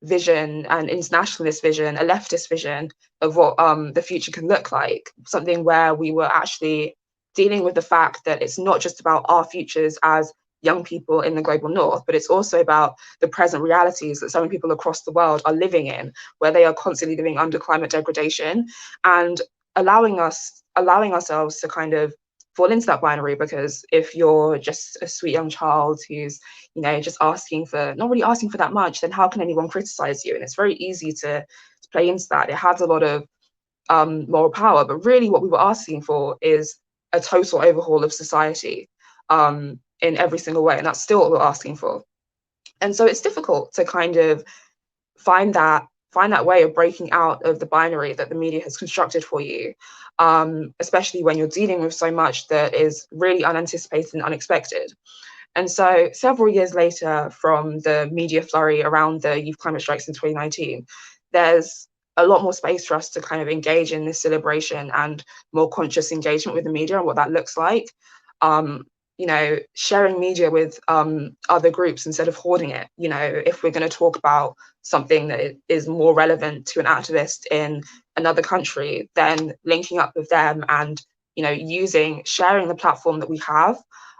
vision, an internationalist vision, a leftist vision of what the future can look like. Something where we were actually dealing with the fact that it's not just about our futures as young people in the global north, but it's also about the present realities that so many people across the world are living in, where they are constantly living under climate degradation, and allowing ourselves to kind of fall into that binary. Because if you're just a sweet young child who's just not really asking for that much, then how can anyone criticize you? And it's very easy to play into that. It has a lot of moral power, but really what we were asking for is a total overhaul of society in every single way, and that's still what we're asking for. And so it's difficult to kind of find that way of breaking out of the binary that the media has constructed for you, especially when you're dealing with so much that is really unanticipated and unexpected. And so several years later, from the media flurry around the youth climate strikes in 2019, there's a lot more space for us to kind of engage in this deliberation and more conscious engagement with the media and what that looks like. you know, sharing media with other groups instead of hoarding it. You know, if we're going to talk about something that is more relevant to an activist in another country, then linking up with them and, you know, sharing the platform that we have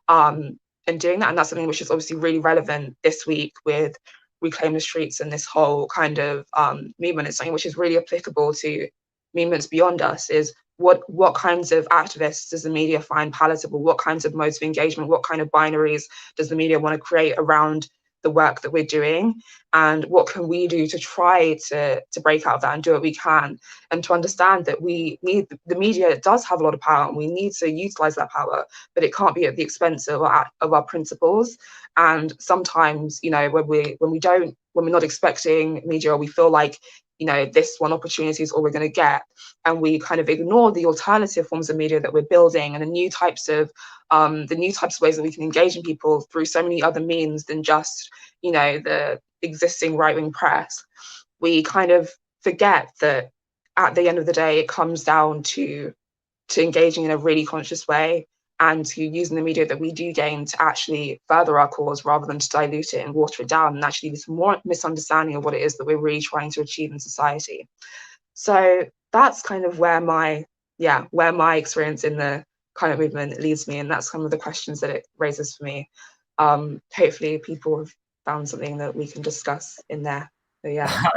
and doing that. And that's something which is obviously really relevant this week with Reclaim the Streets and this whole kind of movement. It's something which is really applicable to movements beyond us, is what kinds of activists does the media find palatable? What kinds of modes of engagement, what kind of binaries does the media want to create around the work that we're doing? And what can we do to try to break out of that and do what we can? And to understand that the media does have a lot of power and we need to utilize that power, but it can't be at the expense of our principles. And sometimes, you know, when we're not expecting media, or we feel like, you know, this one opportunity is all we're going to get, and we kind of ignore the alternative forms of media that we're building and the new types of ways that we can engage in people through so many other means than just, you know, the existing right-wing press. We kind of forget that at the end of the day, it comes down to engaging in a really conscious way and to using the media that we do gain to actually further our cause rather than to dilute it and water it down and actually this more misunderstanding of what it is that we're really trying to achieve in society. So that's kind of where my experience in the climate movement leads me, and that's some of the questions that it raises for me. Hopefully people have found something that we can discuss in there. So yeah,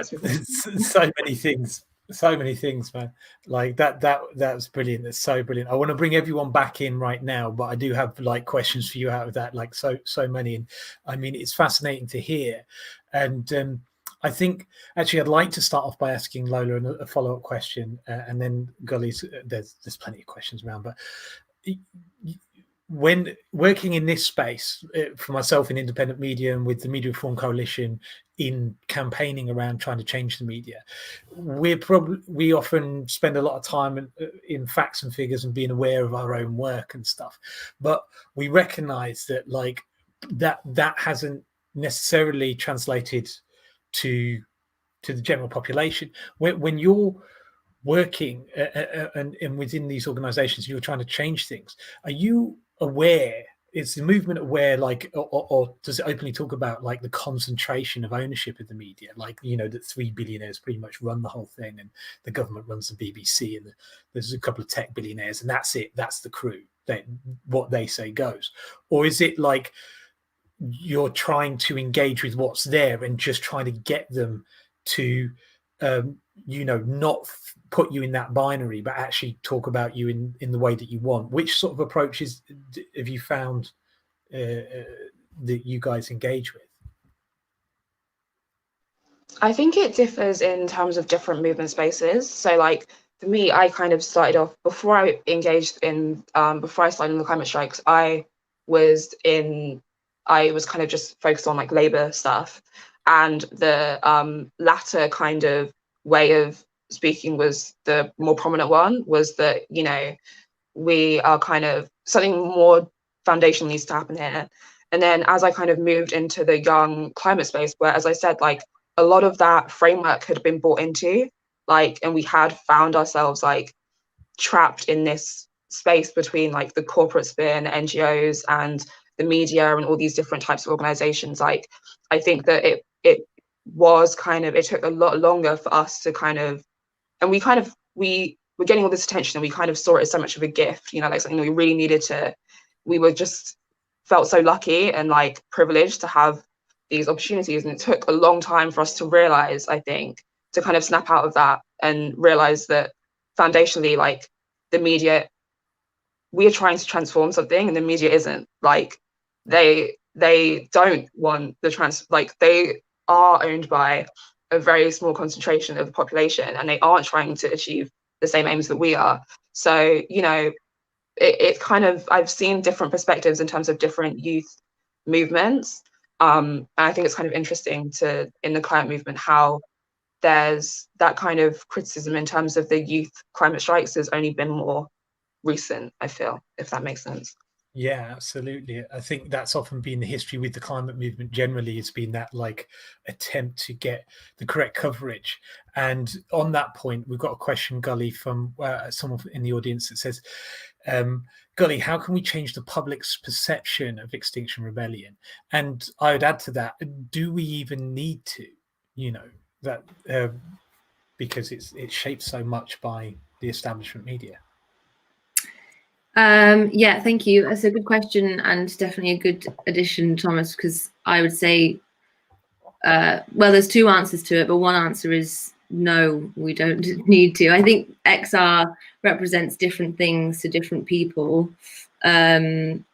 so many things, man. Like that's brilliant. That's so brilliant. I want to bring everyone back in right now, but I do have like questions for you out of that, like so many. And I mean, it's fascinating to hear. And I think actually I'd like to start off by asking Lola a follow-up question, and then Gully's. There's plenty of questions around, but when working in this space, for myself in independent media and with the Media Reform Coalition in campaigning around trying to change the media, we often spend a lot of time in facts and figures and being aware of our own work and stuff, but we recognize that like that hasn't necessarily translated to the general population. When you're working and within these organizations, you're trying to change things, are you aware, is the movement aware, like, or does it openly talk about like the concentration of ownership of the media, like, you know, that 3 billionaires pretty much run the whole thing and the government runs the BBC and there's a couple of tech billionaires and that's it, that's the crew, what they say goes? Or is it like you're trying to engage with what's there and just trying to get them to you know, not put you in that binary, but actually talk about you in the way that you want? Which sort of approaches have you found that you guys engage with? I think it differs in terms of different movement spaces. So like for me, I kind of started off before I engaged in before I started in the climate strikes, I was kind of just focused on like labor stuff, and the latter kind of way of speaking was the more prominent one, was that, you know, we are kind of something more foundational needs to happen here. And then as I kind of moved into the young climate space, where, as I said, like a lot of that framework had been bought into, like, and we had found ourselves like trapped in this space between like the corporate sphere and the NGOs and the media and all these different types of organizations. Like, I think that it took a lot longer for us to kind of, and we were getting all this attention and we kind of saw it as so much of a gift, you know, like something we really needed to, we were just felt so lucky and like privileged to have these opportunities. And it took a long time for us to realize, I think, to kind of snap out of that and realize that foundationally, like the media, we are trying to transform something and the media isn't. Like they don't want they are owned by a very small concentration of the population and they aren't trying to achieve the same aims that we are. So, you know, it kind of, I've seen different perspectives in terms of different youth movements. And I think it's kind of interesting in the climate movement, how there's that kind of criticism in terms of the youth climate strikes has only been more recent, I feel, if that makes sense. Yeah, absolutely. I think that's often been the history with the climate movement generally, has been that like attempt to get the correct coverage. And on that point, we've got a question, Gully, from someone in the audience that says, Gully, how can we change the public's perception of Extinction Rebellion? And I would add to that, do we even need to, that because it's shaped so much by the establishment media? Yeah, thank you. That's a good question, and definitely a good addition, Thomas, because I would say, well, there's two answers to it, but one answer is no, we don't need to. I think XR represents different things to different people. And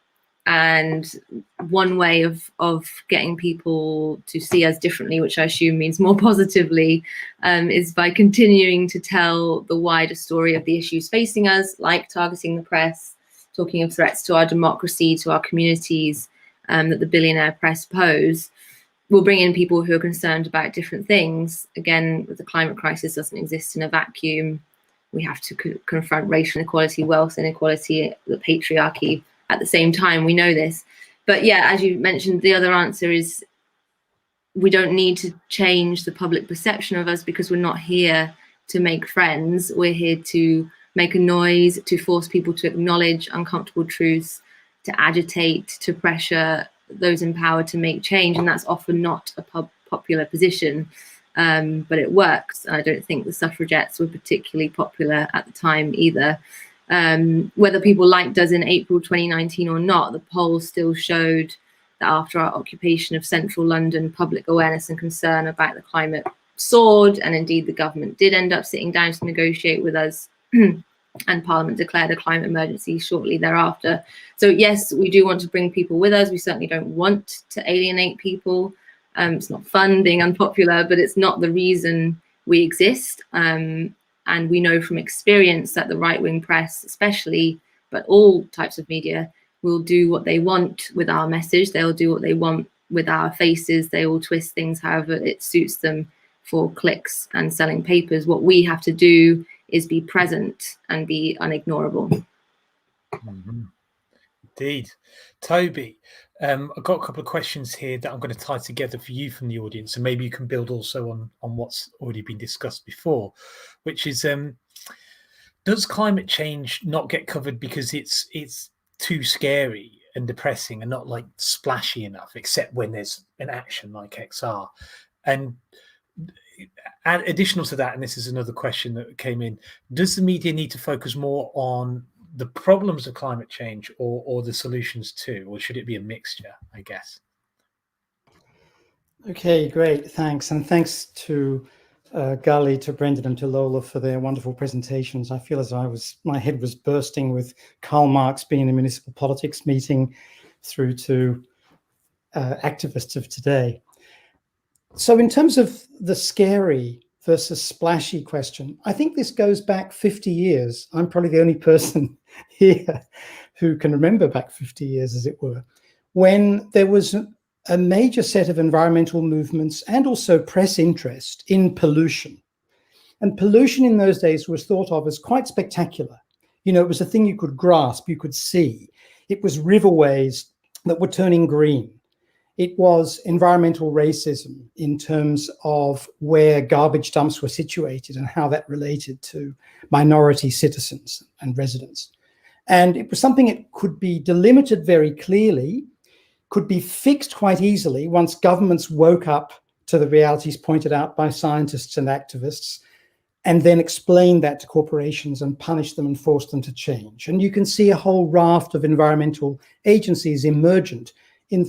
one way of getting people to see us differently, which I assume means more positively, is by continuing to tell the wider story of the issues facing us, like targeting the press, talking of threats to our democracy, to our communities, that the billionaire press pose. We'll bring in people who are concerned about different things. Again, the climate crisis doesn't exist in a vacuum. We have to confront racial inequality, wealth inequality, the patriarchy at the same time. We know this. But yeah, as you mentioned, the other answer is we don't need to change the public perception of us, because we're not here to make friends. We're here to make a noise, to force people to acknowledge uncomfortable truths, to agitate, to pressure those in power to make change. And that's often not a popular position, but it works. I don't think the suffragettes were particularly popular at the time either. Whether people liked us in April 2019 or not, the polls still showed that after our occupation of central London, public awareness and concern about the climate soared, and indeed the government did end up sitting down to negotiate with us, and Parliament declared a climate emergency shortly thereafter. So yes, we do want to bring people with us. We certainly don't want to alienate people. It's not fun being unpopular, but it's not the reason we exist. And we know from experience that the right-wing press especially, but all types of media, will do what they want with our message. They'll do what they want with our faces. They will twist things however it suits them for clicks and selling papers. What we have to do is be present and be unignorable. Mm-hmm. Indeed. Toby, I've got a couple of questions here that I'm going to tie together for you from the audience, and maybe you can build also on what's already been discussed before, which is, does climate change not get covered because it's too scary and depressing and not like splashy enough, except when there's an action like XR? And additional to that, and this is another question that came in, does the media need to focus more on the problems of climate change or the solutions too, or should it be a mixture, I guess? Okay, great, thanks. And thanks to Gully, to Brendan and to Lola for their wonderful presentations. I feel as my head was bursting with Karl Marx being in a municipal politics meeting through to activists of today. So in terms of the scary versus splashy question, I think this goes back 50 years. I'm probably the only person here who can remember back 50 years, as it were, when there was a major set of environmental movements and also press interest in pollution. And pollution in those days was thought of as quite spectacular. You know, it was a thing you could grasp, you could see. It was riverways that were turning green. It was environmental racism in terms of where garbage dumps were situated and how that related to minority citizens and residents. And it was something that could be delimited very clearly, could be fixed quite easily once governments woke up to the realities pointed out by scientists and activists, and then explained that to corporations and punished them and forced them to change. And you can see a whole raft of environmental agencies emergent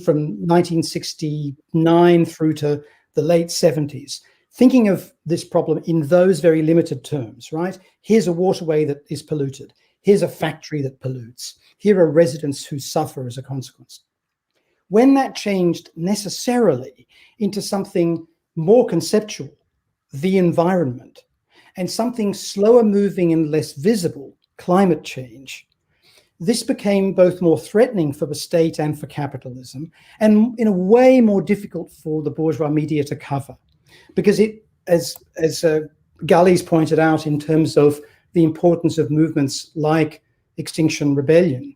from 1969 through to the late 70s, thinking of this problem in those very limited terms, right? Here's a waterway that is polluted. Here's a factory that pollutes. Here are residents who suffer as a consequence. When that changed necessarily into something more conceptual, the environment, and something slower moving and less visible, climate change, this became both more threatening for the state and for capitalism, and in a way more difficult for the bourgeois media to cover. Because it, as Gully's pointed out in terms of the importance of movements like Extinction Rebellion,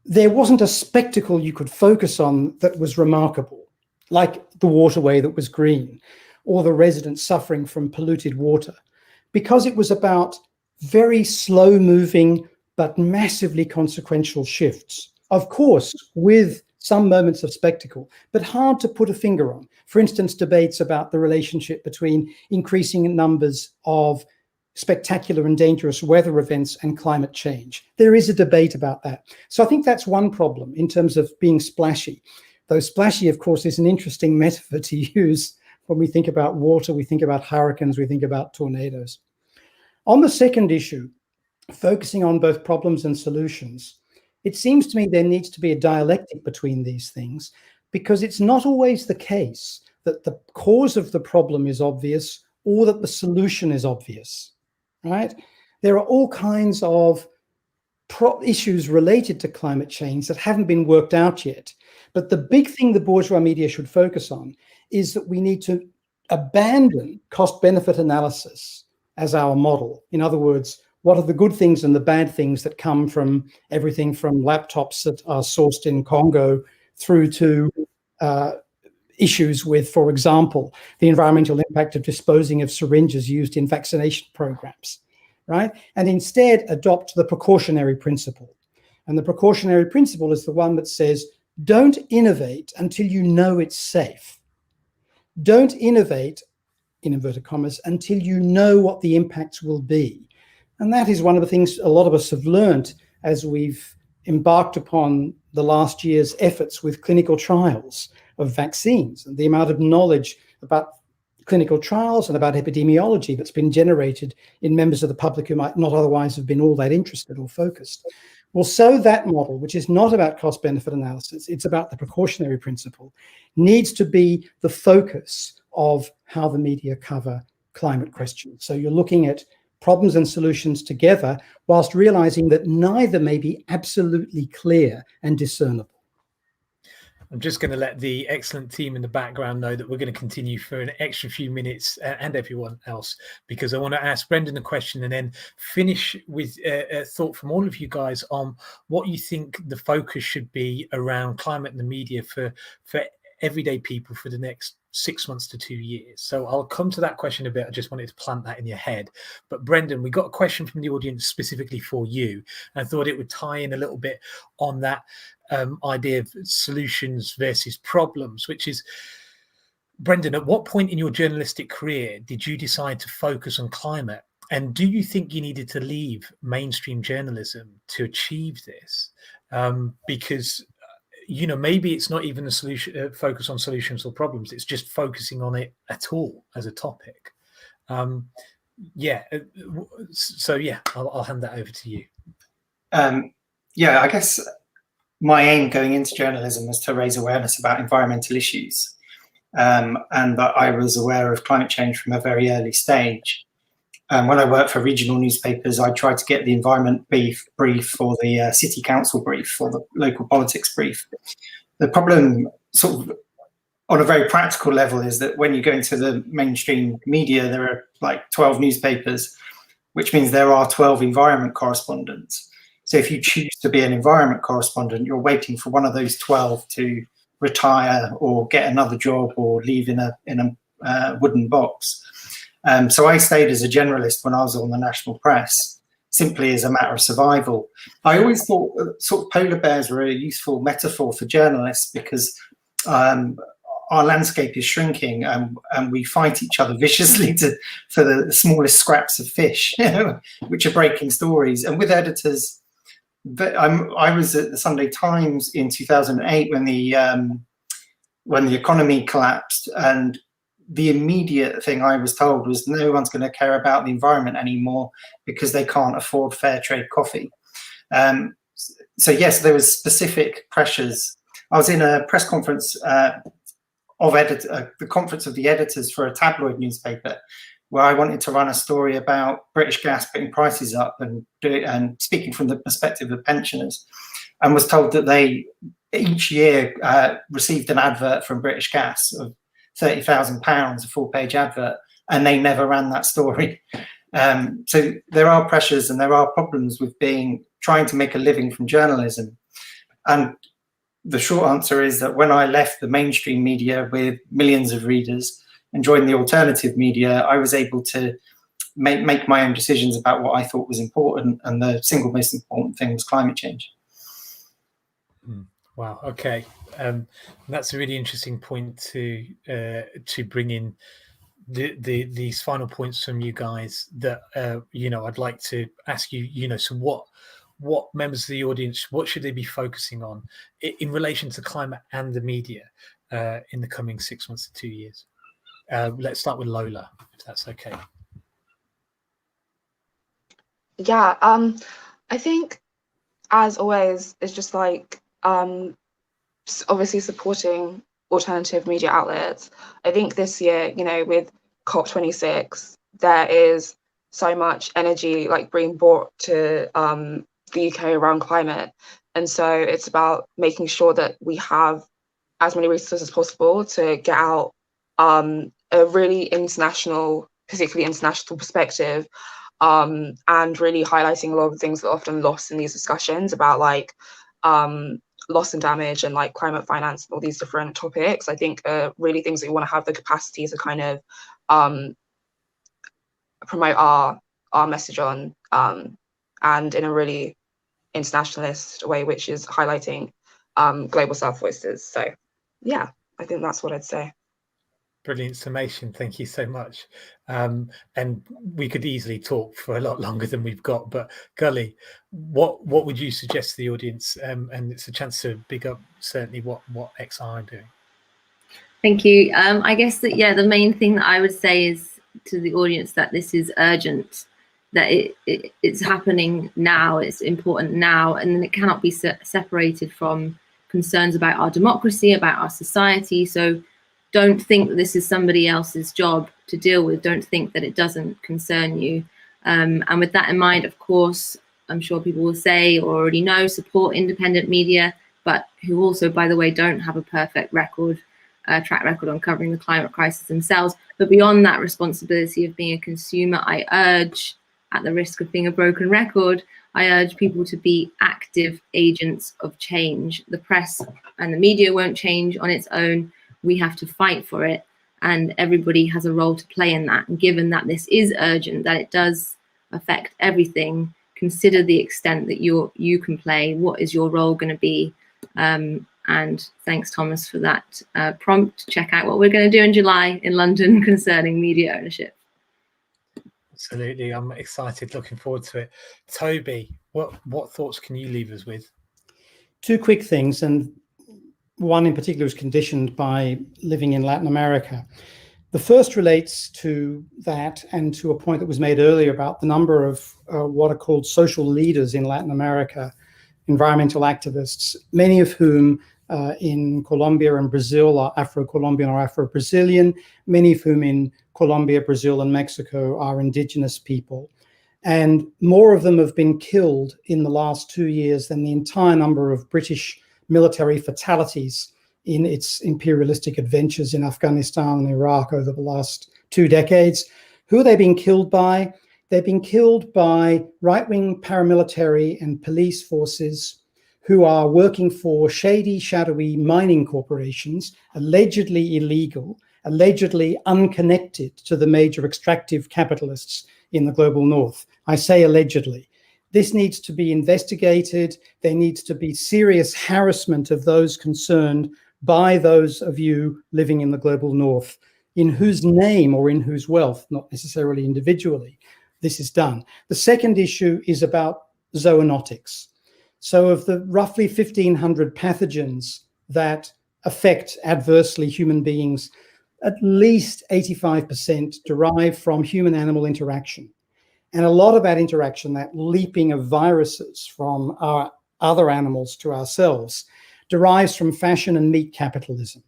there wasn't a spectacle you could focus on that was remarkable, like the waterway that was green or the residents suffering from polluted water, because it was about very slow moving but massively consequential shifts. Of course, with some moments of spectacle, but hard to put a finger on. For instance, debates about the relationship between increasing numbers of spectacular and dangerous weather events and climate change. There is a debate about that. So I think that's one problem in terms of being splashy. Though splashy, of course, is an interesting metaphor to use. When we think about water, we think about hurricanes, we think about tornadoes. On the second issue, focusing on both problems and solutions, it seems to me there needs to be a dialectic between these things, because it's not always the case that the cause of the problem is obvious or that the solution is obvious, right? There are all kinds of issues related to climate change that haven't been worked out yet. But the big thing the bourgeois media should focus on is that we need to abandon cost-benefit analysis as our model. In other words, what are the good things and the bad things that come from everything from laptops that are sourced in Congo through to issues with, for example, the environmental impact of disposing of syringes used in vaccination programs, right? And instead adopt the precautionary principle. And the precautionary principle is the one that says, don't innovate until you know it's safe. Don't innovate, in inverted commas, until you know what the impacts will be. And that is one of the things a lot of us have learned as we've embarked upon the last year's efforts with clinical trials of vaccines, and the amount of knowledge about clinical trials and about epidemiology that's been generated in members of the public who might not otherwise have been all that interested or focused. Well, so that model, which is not about cost-benefit analysis, it's about the precautionary principle, needs to be the focus of how the media cover climate questions. So you're looking at problems and solutions together, whilst realizing that neither may be absolutely clear and discernible. I'm just going to let the excellent team in the background know that we're going to continue for an extra few minutes, and everyone else, because I want to ask Brendan a question and then finish with a thought from all of you guys on what you think the focus should be around climate and the media for everyday people for the next 6 months to 2 years. So I'll come to that question a bit. I just wanted to plant that in your head. But Brendan, we got a question from the audience specifically for you. And I thought it would tie in a little bit on that idea of solutions versus problems, which is, Brendan, at what point in your journalistic career did you decide to focus on climate? And do you think you needed to leave mainstream journalism to achieve this? Because you know, maybe it's not even a solution, focus on solutions or problems. It's just focusing on it at all as a topic. So yeah, I'll hand that over to you. Yeah, I guess my aim going into journalism was to raise awareness about environmental issues, and that I was aware of climate change from a very early stage. When I worked for regional newspapers, I tried to get the environment brief or the city council brief or the local politics brief. The problem, sort of on a very practical level, is that when you go into the mainstream media, there are like 12 newspapers, which means there are 12 environment correspondents. So if you choose to be an environment correspondent, you're waiting for one of those 12 to retire or get another job or leave in a wooden box. So I stayed as a generalist when I was on the national press, simply as a matter of survival. I always thought sort of polar bears were a useful metaphor for journalists, because our landscape is shrinking, and we fight each other viciously for the smallest scraps of fish, which are breaking stories. And with editors, I was at the Sunday Times in 2008 when the economy collapsed, and the immediate thing I was told was no one's going to care about the environment anymore because they can't afford fair trade coffee. So yes, there was specific pressures. I was in a press conference the conference of the editors for a tabloid newspaper, where I wanted to run a story about British Gas putting prices up and speaking from the perspective of pensioners, and was told that they each year received an advert from British Gas of £30,000, a full-page advert, and they never ran that story. So there are pressures and there are problems with trying to make a living from journalism. And the short answer is that when I left the mainstream media with millions of readers and joined the alternative media, I was able to make my own decisions about what I thought was important, and the single most important thing was climate change. Wow. Okay, that's a really interesting point to bring in these final points from you guys. That I'd like to ask you. So what members of the audience, what should they be focusing on in relation to climate and the media in the coming 6 months to 2 years? Let's start with Lola, if that's okay. Yeah, I think, as always, it's just like obviously supporting alternative media outlets. I think this year, with COP26, there is so much energy like being brought to the UK around climate, and so it's about making sure that we have as many resources as possible to get out a really international, particularly international perspective, and really highlighting a lot of the things that are often lost in these discussions about like loss and damage and like climate finance and all these different topics. I think really things that we want to have the capacity to kind of promote our message on, and in a really internationalist way, which is highlighting global South voices. So yeah, I think that's what I'd say. Brilliant summation. Thank you so much. And we could easily talk for a lot longer than we've got, but Gully, what would you suggest to the audience? And it's a chance to big up certainly what XR are doing. Thank you. I guess that, yeah, the main thing that I would say is to the audience that this is urgent, that it's happening now, it's important now, and it cannot be separated from concerns about our democracy, about our society. So don't think that this is somebody else's job to deal with. Don't think that it doesn't concern you. And with that in mind, of course, I'm sure people will say or already know, support independent media, but who also, by the way, don't have a perfect track record on covering the climate crisis themselves. But beyond that responsibility of being a consumer, I urge, at the risk of being a broken record, I urge people to be active agents of change. The press and the media won't change on its own. We have to fight for it, and everybody has a role to play in that. And given that this is urgent, that it does affect everything, consider the extent that you can play. What is your role going to be? And thanks, Thomas, for that prompt. Check out what we're going to do in July in London concerning media ownership. Absolutely, I'm excited, looking forward to it. Toby, what thoughts can you leave us with? Two quick things, and one in particular is conditioned by living in Latin America. The first relates to that and to a point that was made earlier about the number of what are called social leaders in Latin America, environmental activists, many of whom in Colombia and Brazil are Afro-Colombian or Afro-Brazilian, many of whom in Colombia, Brazil, and Mexico are indigenous people. And more of them have been killed in the last 2 years than the entire number of British military fatalities in its imperialistic adventures in Afghanistan and Iraq over the last 2 decades. Who are they being killed by? They've been killed by right-wing paramilitary and police forces who are working for shady, shadowy mining corporations, allegedly illegal, allegedly unconnected to the major extractive capitalists in the global north. I say allegedly. This needs to be investigated. There needs to be serious harassment of those concerned by those of you living in the global north, in whose name or in whose wealth, not necessarily individually, this is done. The second issue is about zoonotics. So of the roughly 1,500 pathogens that affect adversely human beings, at least 85% derive from human-animal interaction. And a lot of that interaction, that leaping of viruses from our other animals to ourselves, derives from fashion and meat capitalism.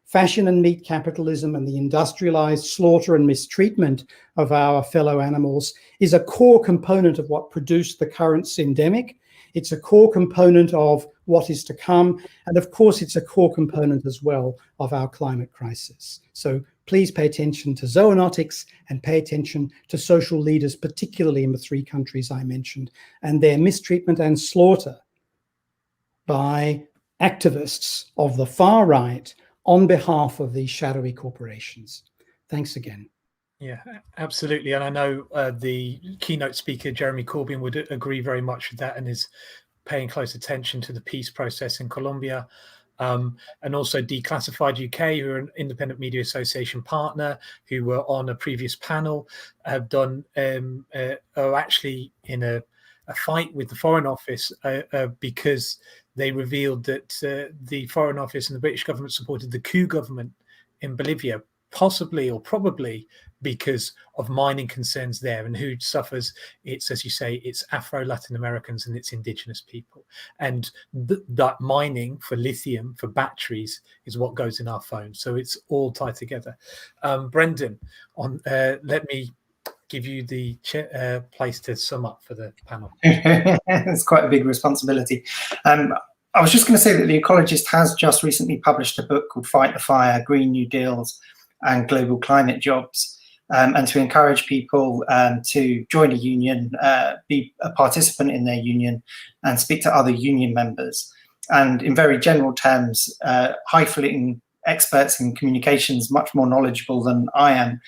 Fashion and meat capitalism and the industrialized slaughter and mistreatment of our fellow animals is a core component of what produced the current syndemic. It's a core component of what is to come. And of course, it's a core component as well of our climate crisis. So please pay attention to zoonotics and pay attention to social leaders, particularly in the 3 countries I mentioned, and their mistreatment and slaughter by activists of the far right on behalf of these shadowy corporations. Thanks again. Yeah, absolutely. And I know the keynote speaker, Jeremy Corbyn, would agree very much with that and is paying close attention to the peace process in Colombia. And also Declassified UK, who are an independent media association partner, who were on a previous panel, have done, are actually in a fight with the Foreign Office because they revealed that the Foreign Office and the British government supported the coup government in Bolivia, possibly or probably because of mining concerns there. And who suffers? It's, as you say, it's Afro-Latin Americans and it's indigenous people. And that mining for lithium, for batteries, is what goes in our phones. So it's all tied together. Brendan, let me give you the place to sum up for the panel. It's quite a big responsibility. I was just going to say that The Ecologist has just recently published a book called Fight the Fire, Green New Deals and Global Climate Jobs, and to encourage people to join a union, be a participant in their union, and speak to other union members. And in very general terms, highfalutin experts in communications, much more knowledgeable than I am,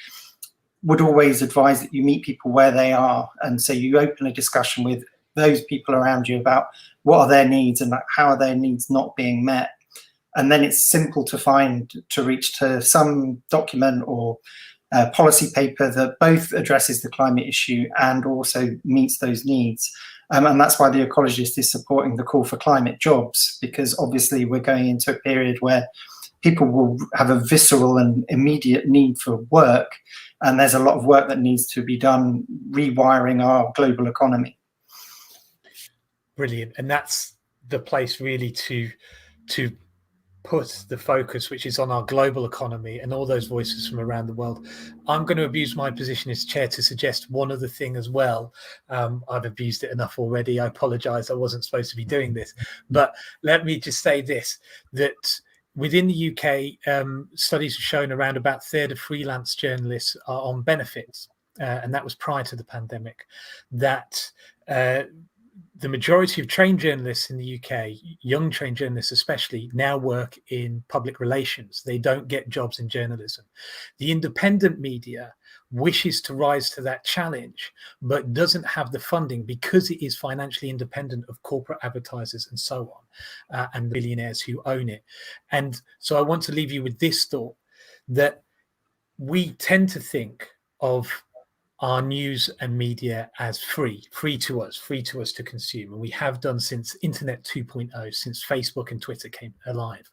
would always advise that you meet people where they are. And so you open a discussion with those people around you about what are their needs and how are their needs not being met. And then it's simple to reach to some document or policy paper that both addresses the climate issue and also meets those needs. And that's why The Ecologist is supporting the call for climate jobs, because obviously we're going into a period where people will have a visceral and immediate need for work. And there's a lot of work that needs to be done rewiring our global economy. Brilliant. And that's the place really to put the focus, which is on our global economy and all those voices from around the world. I'm going to abuse my position as chair to suggest one other thing as well. I've abused it enough already. I apologize. I wasn't supposed to be doing this. But let me just say this, that within the UK, studies have shown around about a third of freelance journalists are on benefits. And that was prior to the pandemic. That the majority of trained journalists in the UK, young trained journalists especially, now work in public relations. They don't get jobs in journalism. The independent media wishes to rise to that challenge, but doesn't have the funding because it is financially independent of corporate advertisers and so on, and billionaires who own it. And so I want to leave you with this thought, that we tend to think of our news and media as free to us to consume. And we have done since Internet 2.0, since Facebook and Twitter came alive.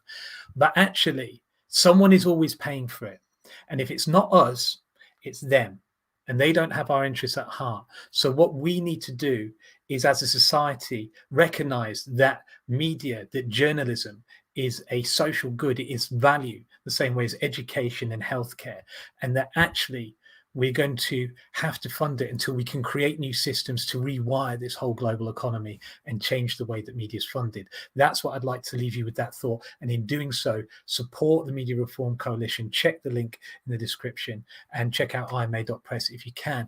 But actually, someone is always paying for it. And if it's not us, it's them. And they don't have our interests at heart. So what we need to do is, as a society, recognize that media, that journalism is a social good. It is value, the same way as education and healthcare. And that actually, we're going to have to fund it until we can create new systems to rewire this whole global economy and change the way that media is funded. That's what I'd like to leave you with, that thought. And in doing so, support the Media Reform Coalition. Check the link in the description and check out ima.press if you can.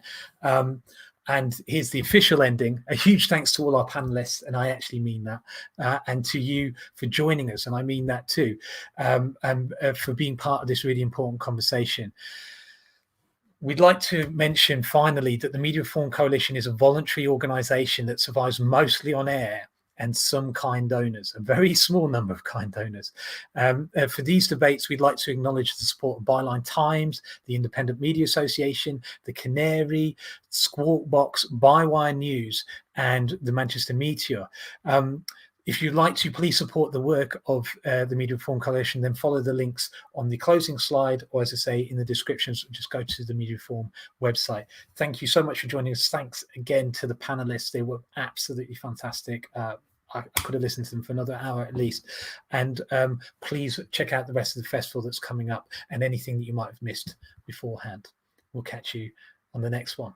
And here's the official ending. A huge thanks to all our panelists, and I actually mean that, and to you for joining us, and I mean that too, and for being part of this really important conversation. We'd like to mention finally that the Media Reform Coalition is a voluntary organisation that survives mostly on air and some kind donors, a very small number of kind donors. For these debates, we'd like to acknowledge the support of Byline Times, the Independent Media Association, the Canary, Squawk Box, Bywire News, and the Manchester Meteor. If you'd like to, please support the work of the Media Reform Coalition, then follow the links on the closing slide, or as I say, in the descriptions, just go to the Media Reform website. Thank you so much for joining us. Thanks again to the panelists. They were absolutely fantastic. I could have listened to them for another hour at least. And please check out the rest of the festival that's coming up and anything that you might have missed beforehand. We'll catch you on the next one.